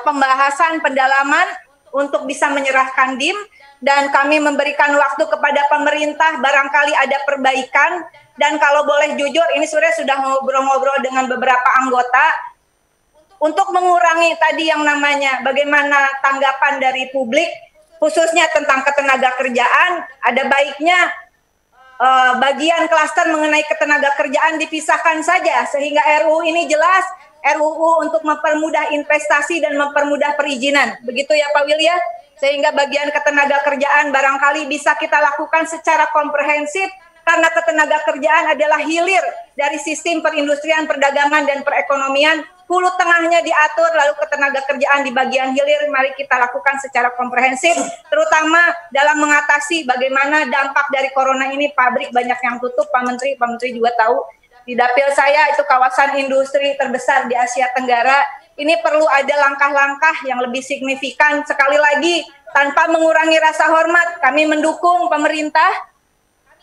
pembahasan pendalaman untuk bisa menyerahkan DIM, dan kami memberikan waktu kepada pemerintah barangkali ada perbaikan, dan kalau boleh jujur ini sebenarnya sudah ngobrol-ngobrol dengan beberapa anggota untuk mengurangi tadi yang namanya bagaimana tanggapan dari publik khususnya tentang ketenaga kerjaan, ada baiknya bagian klaster mengenai ketenaga kerjaan dipisahkan saja sehingga RUU ini jelas RUU untuk mempermudah investasi dan mempermudah perizinan. Begitu ya Pak Wilya? Sehingga bagian ketenaga kerjaan barangkali bisa kita lakukan secara komprehensif, karena ketenaga kerjaan adalah hilir dari sistem perindustrian, perdagangan, dan perekonomian. Hulu tengahnya diatur, lalu ketenaga kerjaan di bagian hilir mari kita lakukan secara komprehensif, terutama dalam mengatasi bagaimana dampak dari corona ini. Pabrik banyak yang tutup, Pak Menteri juga tahu. Di dapil saya itu kawasan industri terbesar di Asia Tenggara. Ini perlu ada langkah-langkah yang lebih signifikan. Sekali lagi, tanpa mengurangi rasa hormat, kami mendukung pemerintah.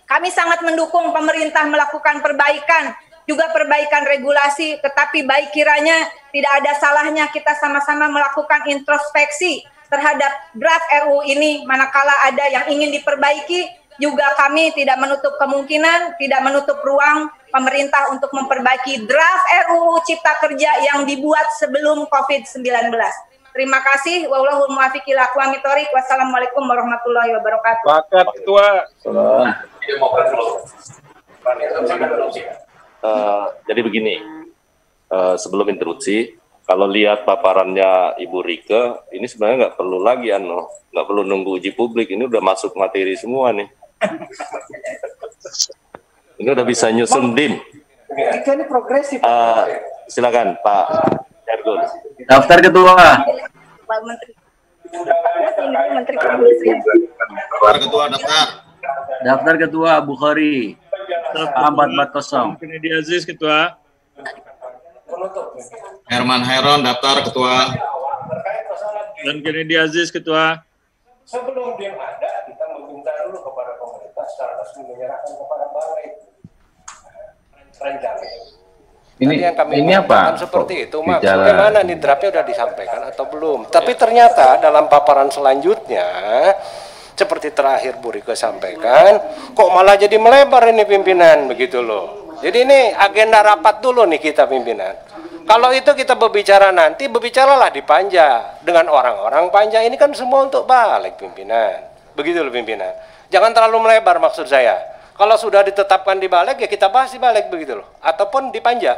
Kami sangat mendukung pemerintah melakukan perbaikan, juga perbaikan regulasi, tetapi baik kiranya tidak ada salahnya kita sama-sama melakukan introspeksi terhadap draft RUU ini, manakala ada yang ingin diperbaiki, juga kami tidak menutup kemungkinan, tidak menutup ruang pemerintah untuk memperbaiki draft RUU Cipta Kerja yang dibuat sebelum COVID-19. Terima kasih. Wallahul muwaffiq ila aqwamit thoriq. Wassalamualaikum warahmatullahi wabarakatuh. Pakat Ketua. Jadi begini, sebelum interupsi, kalau lihat paparannya Ibu Rike, ini sebenarnya nggak perlu lagi, nggak perlu nunggu uji publik, ini udah masuk materi semua nih. Ini udah bisa nyusun DIM. Ini progresif. Silakan Pak Ergun. Daftar Ketua. Pak Menteri. Menteri Perindustrian. Daftar Ketua, daftar. Daftar Ketua Bukhari. 440. Kennedy Aziz Ketua. Herman Heron, daftar Ketua. Dan Kennedy Aziz Ketua. Sebelum dia ada, kita meminta dulu kepada pemerintah secara resmi menyerahkan kepada Balai rencana. Ini apa? Seperti itu, Mak. Bagaimana nih draftnya udah disampaikan atau belum? Tapi ternyata dalam paparan selanjutnya, seperti terakhir Bu Rike sampaikan, kok malah jadi melebar ini pimpinan, begitu loh. Jadi ini agenda rapat dulu nih kita pimpinan. Kalau itu kita berbicara nanti, berbicaralah di panja dengan orang-orang panja. Ini kan semua untuk balik pimpinan, begitu loh pimpinan. Jangan terlalu melebar maksud saya. Kalau sudah ditetapkan di balik ya kita bahas di balik begitu loh. Ataupun di panja.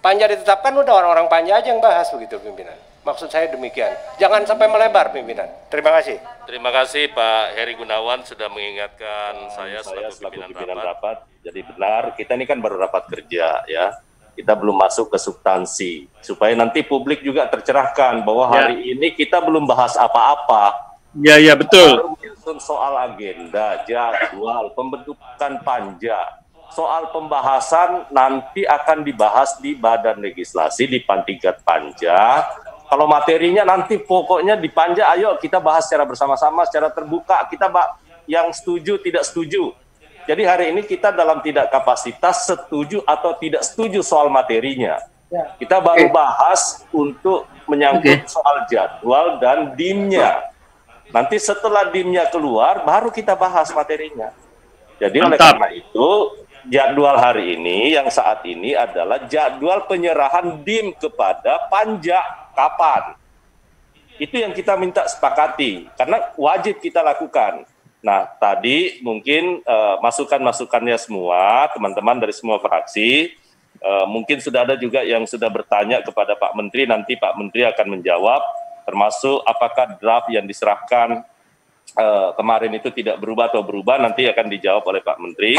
Panja ditetapkan udah orang-orang panja aja yang bahas begitu pimpinan. Maksud saya demikian. Jangan sampai melebar pimpinan. Terima kasih. Terima kasih Pak Heri Gunawan sudah mengingatkan saya selaku pimpinan rapat. Jadi benar, kita ini kan baru rapat kerja ya. Kita belum masuk ke substansi. Supaya nanti publik juga tercerahkan bahwa hari ini kita belum bahas apa-apa. Ya, betul. Soal agenda, jadwal, pembentukan panja. Soal pembahasan nanti akan dibahas di Badan Legislasi, di tingkat panja. Kalau materinya nanti pokoknya di Panja, ayo kita bahas secara bersama-sama, secara terbuka, kita yang setuju, tidak setuju. Jadi hari ini kita dalam tidak kapasitas setuju atau tidak setuju soal materinya. Kita baru bahas untuk menyangkut soal jadwal dan DIM-nya. Nanti setelah DIM-nya keluar, baru kita bahas materinya. Jadi oleh karena itu, jadwal hari ini yang saat ini adalah jadwal penyerahan DIM kepada Panja kapan. Itu yang kita minta sepakati, karena wajib kita lakukan. Nah, tadi mungkin masukan-masukannya semua, teman-teman dari semua fraksi, mungkin sudah ada juga yang sudah bertanya kepada Pak Menteri, nanti Pak Menteri akan menjawab, termasuk apakah draft yang diserahkan kemarin itu tidak berubah atau berubah, nanti akan dijawab oleh Pak Menteri.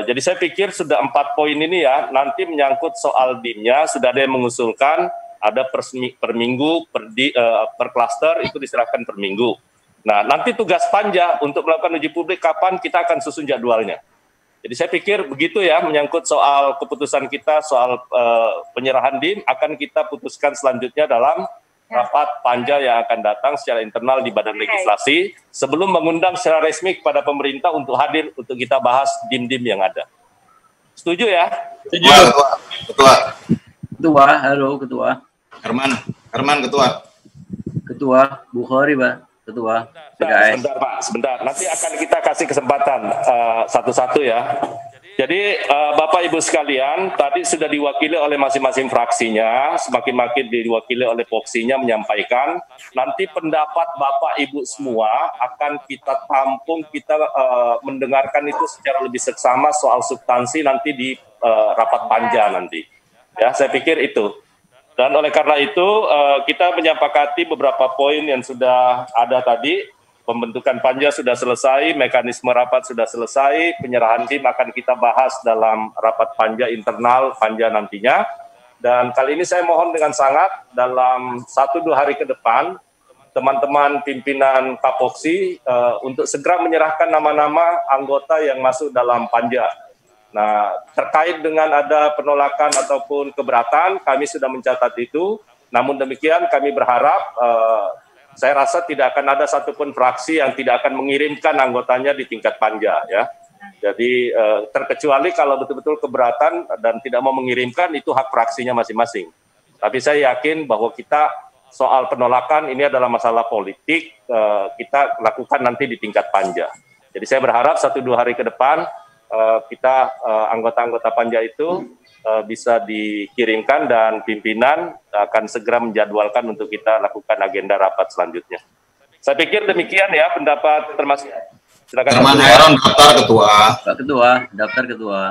Jadi saya pikir sudah 4 poin ini ya, nanti menyangkut soal DIM-nya, sudah ada yang mengusulkan, ada per minggu, per klaster, itu diserahkan per minggu. Nah, nanti tugas Panja untuk melakukan uji publik kapan kita akan susun jadwalnya. Jadi saya pikir begitu ya, menyangkut soal keputusan kita, soal penyerahan DIM, akan kita putuskan selanjutnya dalam rapat Panja yang akan datang secara internal di Badan Legislasi sebelum mengundang secara resmi kepada pemerintah untuk hadir untuk kita bahas DIM-DIM yang ada. Setuju ya? Setuju. Ketua, halo Ketua. Herman Ketua. Ketua, Bukhari Pak, Ketua PKS. Sebentar Pak, sebentar. Nanti akan kita kasih kesempatan satu-satu ya. Jadi Bapak Ibu sekalian, tadi sudah diwakili oleh masing-masing fraksinya, semakin makin diwakili oleh Poksinya menyampaikan, nanti pendapat Bapak Ibu semua akan kita tampung, kita mendengarkan itu secara lebih seksama soal substansi nanti di rapat Panja nanti. Ya, saya pikir itu. Dan oleh karena itu, kita menyepakati beberapa poin yang sudah ada tadi. Pembentukan Panja sudah selesai, mekanisme rapat sudah selesai, penyerahan DIM akan kita bahas dalam rapat Panja internal Panja nantinya. Dan kali ini saya mohon dengan sangat, dalam 1-2 hari ke depan, teman-teman pimpinan Kapoksi untuk segera menyerahkan nama-nama anggota yang masuk dalam Panja. Nah, terkait dengan ada penolakan ataupun keberatan, kami sudah mencatat itu. Namun demikian, kami berharap saya rasa tidak akan ada satupun fraksi yang tidak akan mengirimkan anggotanya di tingkat Panja ya. Jadi terkecuali kalau betul-betul keberatan dan tidak mau mengirimkan, itu hak fraksinya masing-masing. Tapi saya yakin bahwa kita soal penolakan ini adalah masalah politik, kita lakukan nanti di tingkat Panja. Jadi saya berharap 1-2 hari ke depan kita anggota-anggota Panja itu bisa dikirimkan dan pimpinan akan segera menjadwalkan untuk kita lakukan agenda rapat selanjutnya. Saya pikir demikian ya pendapat termasuk. Silakan. Herman Heron, daftar Ketua. Pak Ketua, daftar Ketua.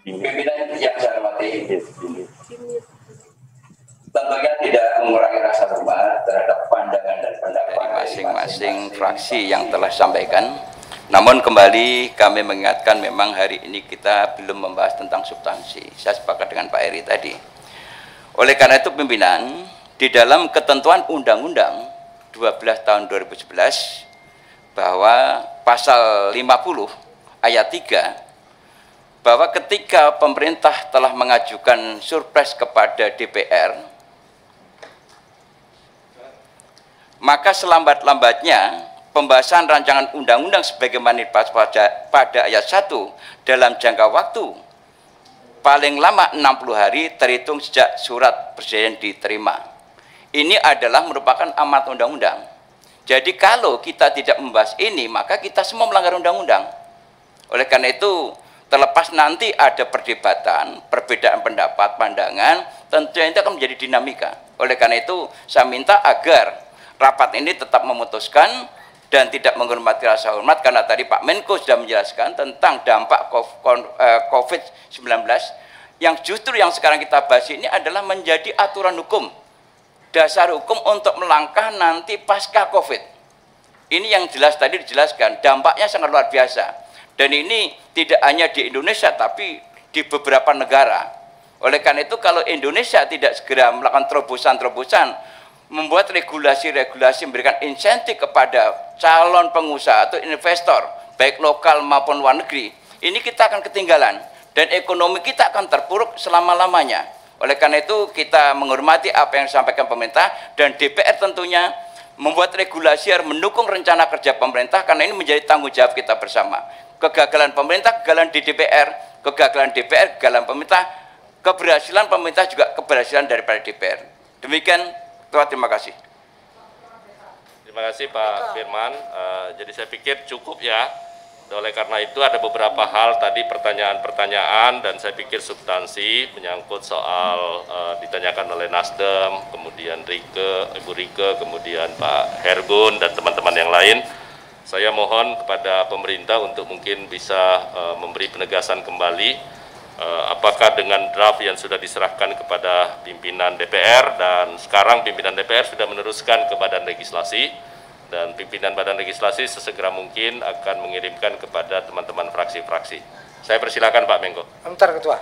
Pimpinan yang saya hormati, tentunya tidak mengurangi rasa hormat terhadap pandangan dan pendapat masing-masing fraksi yang telah sampaikan. Namun kembali kami mengingatkan memang hari ini kita belum membahas tentang substansi. Saya sepakat dengan Pak Eri tadi. Oleh karena itu pimpinan, di dalam ketentuan Undang-Undang 12 tahun 2011 bahwa pasal 50 ayat 3 bahwa ketika pemerintah telah mengajukan surpres kepada DPR, maka selambat-lambatnya pembahasan rancangan undang-undang sebagaimana dibahas pada ayat 1 dalam jangka waktu paling lama 60 hari terhitung sejak surat presiden diterima. Ini adalah merupakan amanat undang-undang. Jadi kalau kita tidak membahas ini, maka kita semua melanggar undang-undang. Oleh karena itu, terlepas nanti ada perdebatan, perbedaan pendapat, pandangan, tentunya itu akan menjadi dinamika. Oleh karena itu, saya minta agar rapat ini tetap memutuskan dan tidak menghormati rasa hormat, karena tadi Pak Menko sudah menjelaskan tentang dampak COVID-19 yang justru yang sekarang kita bahas ini adalah menjadi aturan hukum, dasar hukum untuk melangkah nanti pasca COVID. Ini yang jelas tadi dijelaskan, dampaknya sangat luar biasa. Dan ini tidak hanya di Indonesia, tapi di beberapa negara. Oleh karena itu, kalau Indonesia tidak segera melakukan terobosan-terobosan, membuat regulasi-regulasi memberikan insentif kepada calon pengusaha atau investor, baik lokal maupun luar negeri, ini kita akan ketinggalan dan ekonomi kita akan terpuruk selama-lamanya. Oleh karena itu kita menghormati apa yang disampaikan pemerintah, dan DPR tentunya membuat regulasi harus mendukung rencana kerja pemerintah, karena ini menjadi tanggung jawab kita bersama. Kegagalan pemerintah, kegagalan di DPR, kegagalan DPR, kegagalan pemerintah, keberhasilan pemerintah juga keberhasilan daripada DPR. Demikian, Ketua, terima kasih. Terima kasih Pak Firman. Jadi saya pikir cukup ya. Oleh karena itu ada beberapa hal tadi pertanyaan-pertanyaan, dan saya pikir substansi menyangkut soal ditanyakan oleh Nasdem, kemudian Ibu Rike, kemudian Pak Hergun dan teman-teman yang lain. Saya mohon kepada pemerintah untuk mungkin bisa memberi penegasan kembali apakah dengan draft yang sudah diserahkan kepada pimpinan DPR, dan sekarang pimpinan DPR sudah meneruskan ke Badan Legislasi, dan pimpinan Badan Legislasi sesegera mungkin akan mengirimkan kepada teman-teman fraksi-fraksi. Saya persilakan Pak Menko. Bentar Ketua,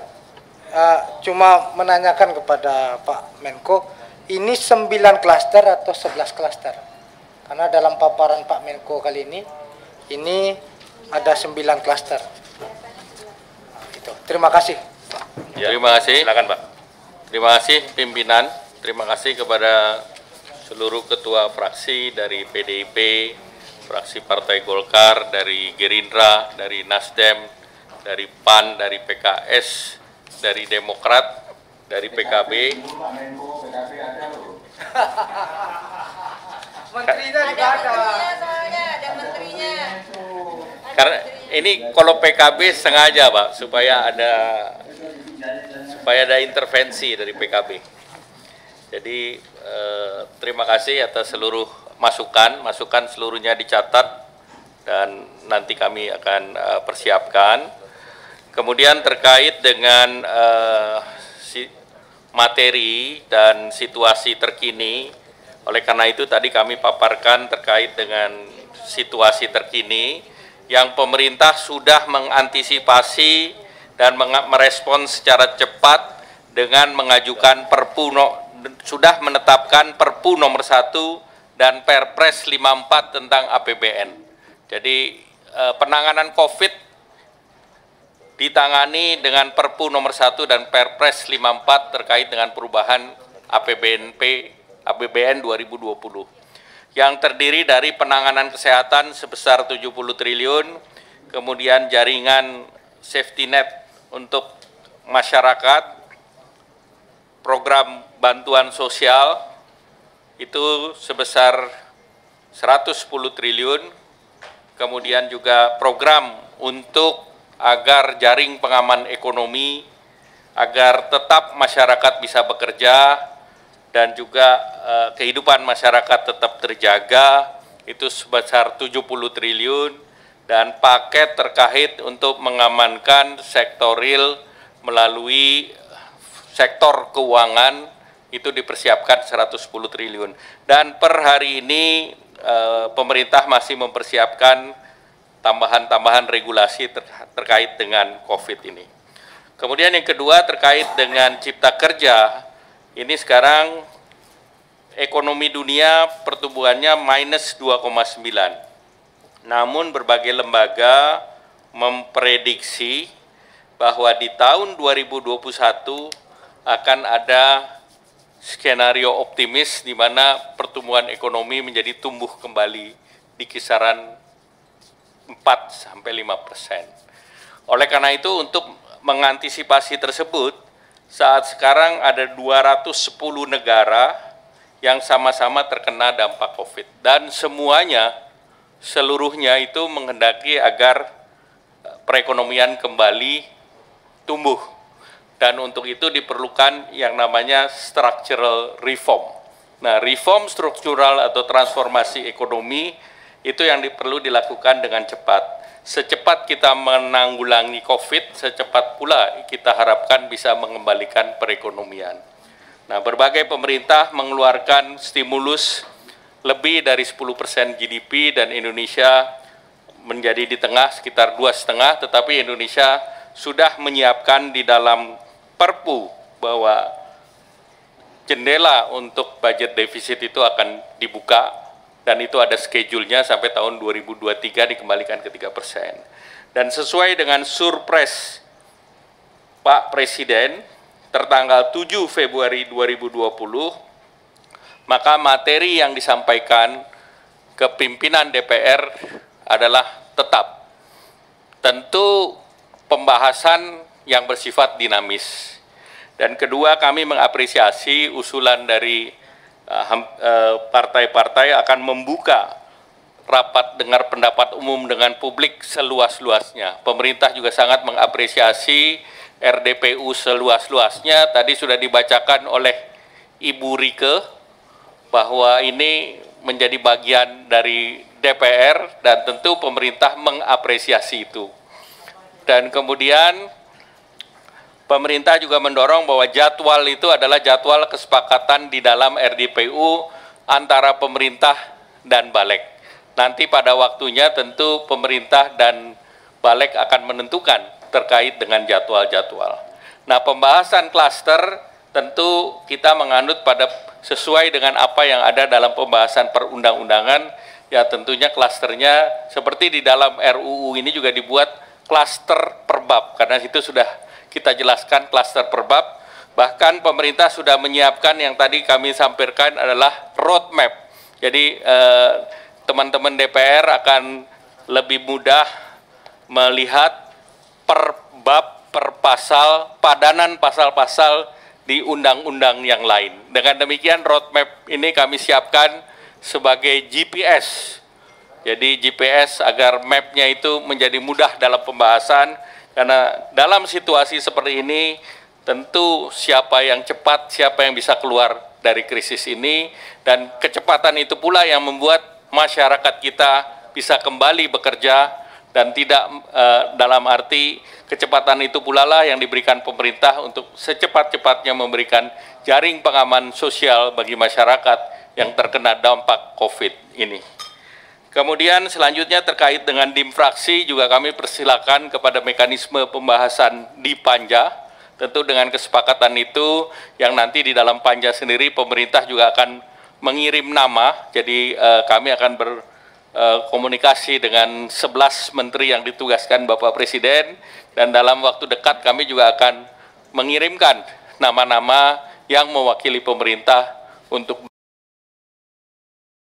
cuma menanyakan kepada Pak Menko, ini 9 klaster atau 11 klaster? Karena dalam paparan Pak Menko kali ini ada 9 klaster. Gitu. Terima kasih. Ya, terima kasih. Silakan Pak. Terima kasih pimpinan. Terima kasih kepada seluruh ketua fraksi dari PDIP, fraksi Partai Golkar, dari Gerindra, dari Nasdem, dari PAN, dari PKS, dari Demokrat, dari PKB. Menterinya juga ada. Ada menterinya. Karena ini kalau PKB sengaja Pak, supaya ada intervensi dari PKB. Jadi terima kasih atas seluruh masukan seluruhnya dicatat dan nanti kami akan persiapkan. Kemudian terkait dengan materi dan situasi terkini, oleh karena itu tadi kami paparkan terkait dengan situasi terkini yang pemerintah sudah mengantisipasi dan merespon secara cepat dengan mengajukan sudah menetapkan Perpu nomor 1 dan Perpres 54 tentang APBN. Jadi penanganan COVID ditangani dengan Perpu nomor 1 dan Perpres 54 terkait dengan perubahan APBN 2020. Yang terdiri dari penanganan kesehatan sebesar 70 triliun, kemudian jaringan safety net untuk masyarakat, program bantuan sosial itu sebesar 110 triliun, kemudian juga program untuk agar jaring pengaman ekonomi, agar tetap masyarakat bisa bekerja, dan juga kehidupan masyarakat tetap terjaga, itu sebesar 70 triliun, dan paket terkait untuk mengamankan sektor real melalui sektor keuangan itu dipersiapkan 110 triliun. Dan per hari ini pemerintah masih mempersiapkan tambahan-tambahan regulasi terkait dengan COVID ini. Kemudian yang kedua terkait dengan Cipta Kerja, ini sekarang ekonomi dunia pertumbuhannya minus 2,9. Namun berbagai lembaga memprediksi bahwa di tahun 2021 akan ada skenario optimis di mana pertumbuhan ekonomi menjadi tumbuh kembali di kisaran 4-5%. Oleh karena itu untuk mengantisipasi tersebut, saat sekarang ada 210 negara yang sama-sama terkena dampak COVID, dan seluruhnya itu menghendaki agar perekonomian kembali tumbuh. Dan untuk itu diperlukan yang namanya structural reform. Nah, reform struktural atau transformasi ekonomi itu yang perlu dilakukan dengan cepat. Secepat kita menanggulangi COVID, secepat pula kita harapkan bisa mengembalikan perekonomian. Nah, berbagai pemerintah mengeluarkan stimulus lebih dari 10% GDP, dan Indonesia menjadi di tengah sekitar 2,5, tetapi Indonesia sudah menyiapkan di dalam Perpu bahwa jendela untuk budget defisit itu akan dibuka, dan itu ada schedule-nya sampai tahun 2023 dikembalikan ke 3%. Dan sesuai dengan surpres Pak Presiden, tertanggal 7 Februari 2020, maka materi yang disampaikan ke pimpinan DPR adalah tetap. Tentu pembahasan yang bersifat dinamis. Dan kedua, kami mengapresiasi usulan dari partai-partai akan membuka rapat dengar pendapat umum dengan publik seluas-luasnya. Pemerintah juga sangat mengapresiasi RDPU seluas-luasnya. Tadi sudah dibacakan oleh Ibu Rike bahwa ini menjadi bagian dari DPR dan tentu pemerintah mengapresiasi itu. Dan kemudian pemerintah juga mendorong bahwa jadwal itu adalah jadwal kesepakatan di dalam RDPU antara pemerintah dan Balik. Nanti pada waktunya tentu pemerintah dan Balik akan menentukan terkait dengan jadwal-jadwal. Nah, pembahasan klaster tentu kita menganut pada sesuai dengan apa yang ada dalam pembahasan perundang-undangan, ya tentunya klasternya seperti di dalam RUU ini juga dibuat klaster per bab, karena itu sudah kita jelaskan klaster per bab. Bahkan pemerintah sudah menyiapkan yang tadi kami sampaikan adalah roadmap. Jadi teman-teman DPR akan lebih mudah melihat per bab, per pasal, padanan pasal-pasal di undang-undang yang lain. Dengan demikian roadmap ini kami siapkan sebagai GPS. Jadi GPS agar mapnya itu menjadi mudah dalam pembahasan, karena dalam situasi seperti ini tentu siapa yang cepat, siapa yang bisa keluar dari krisis ini, dan kecepatan itu pula yang membuat masyarakat kita bisa kembali bekerja, dan tidak dalam arti kecepatan itu pula lah yang diberikan pemerintah untuk secepat-cepatnya memberikan jaring pengaman sosial bagi masyarakat yang terkena dampak COVID ini. Kemudian selanjutnya terkait dengan DIM fraksi juga kami persilakan kepada mekanisme pembahasan di Panja. Tentu dengan kesepakatan itu yang nanti di dalam Panja sendiri pemerintah juga akan mengirim nama. Jadi kami akan berkomunikasi dengan 11 menteri yang ditugaskan Bapak Presiden, dan dalam waktu dekat kami juga akan mengirimkan nama-nama yang mewakili pemerintah untuk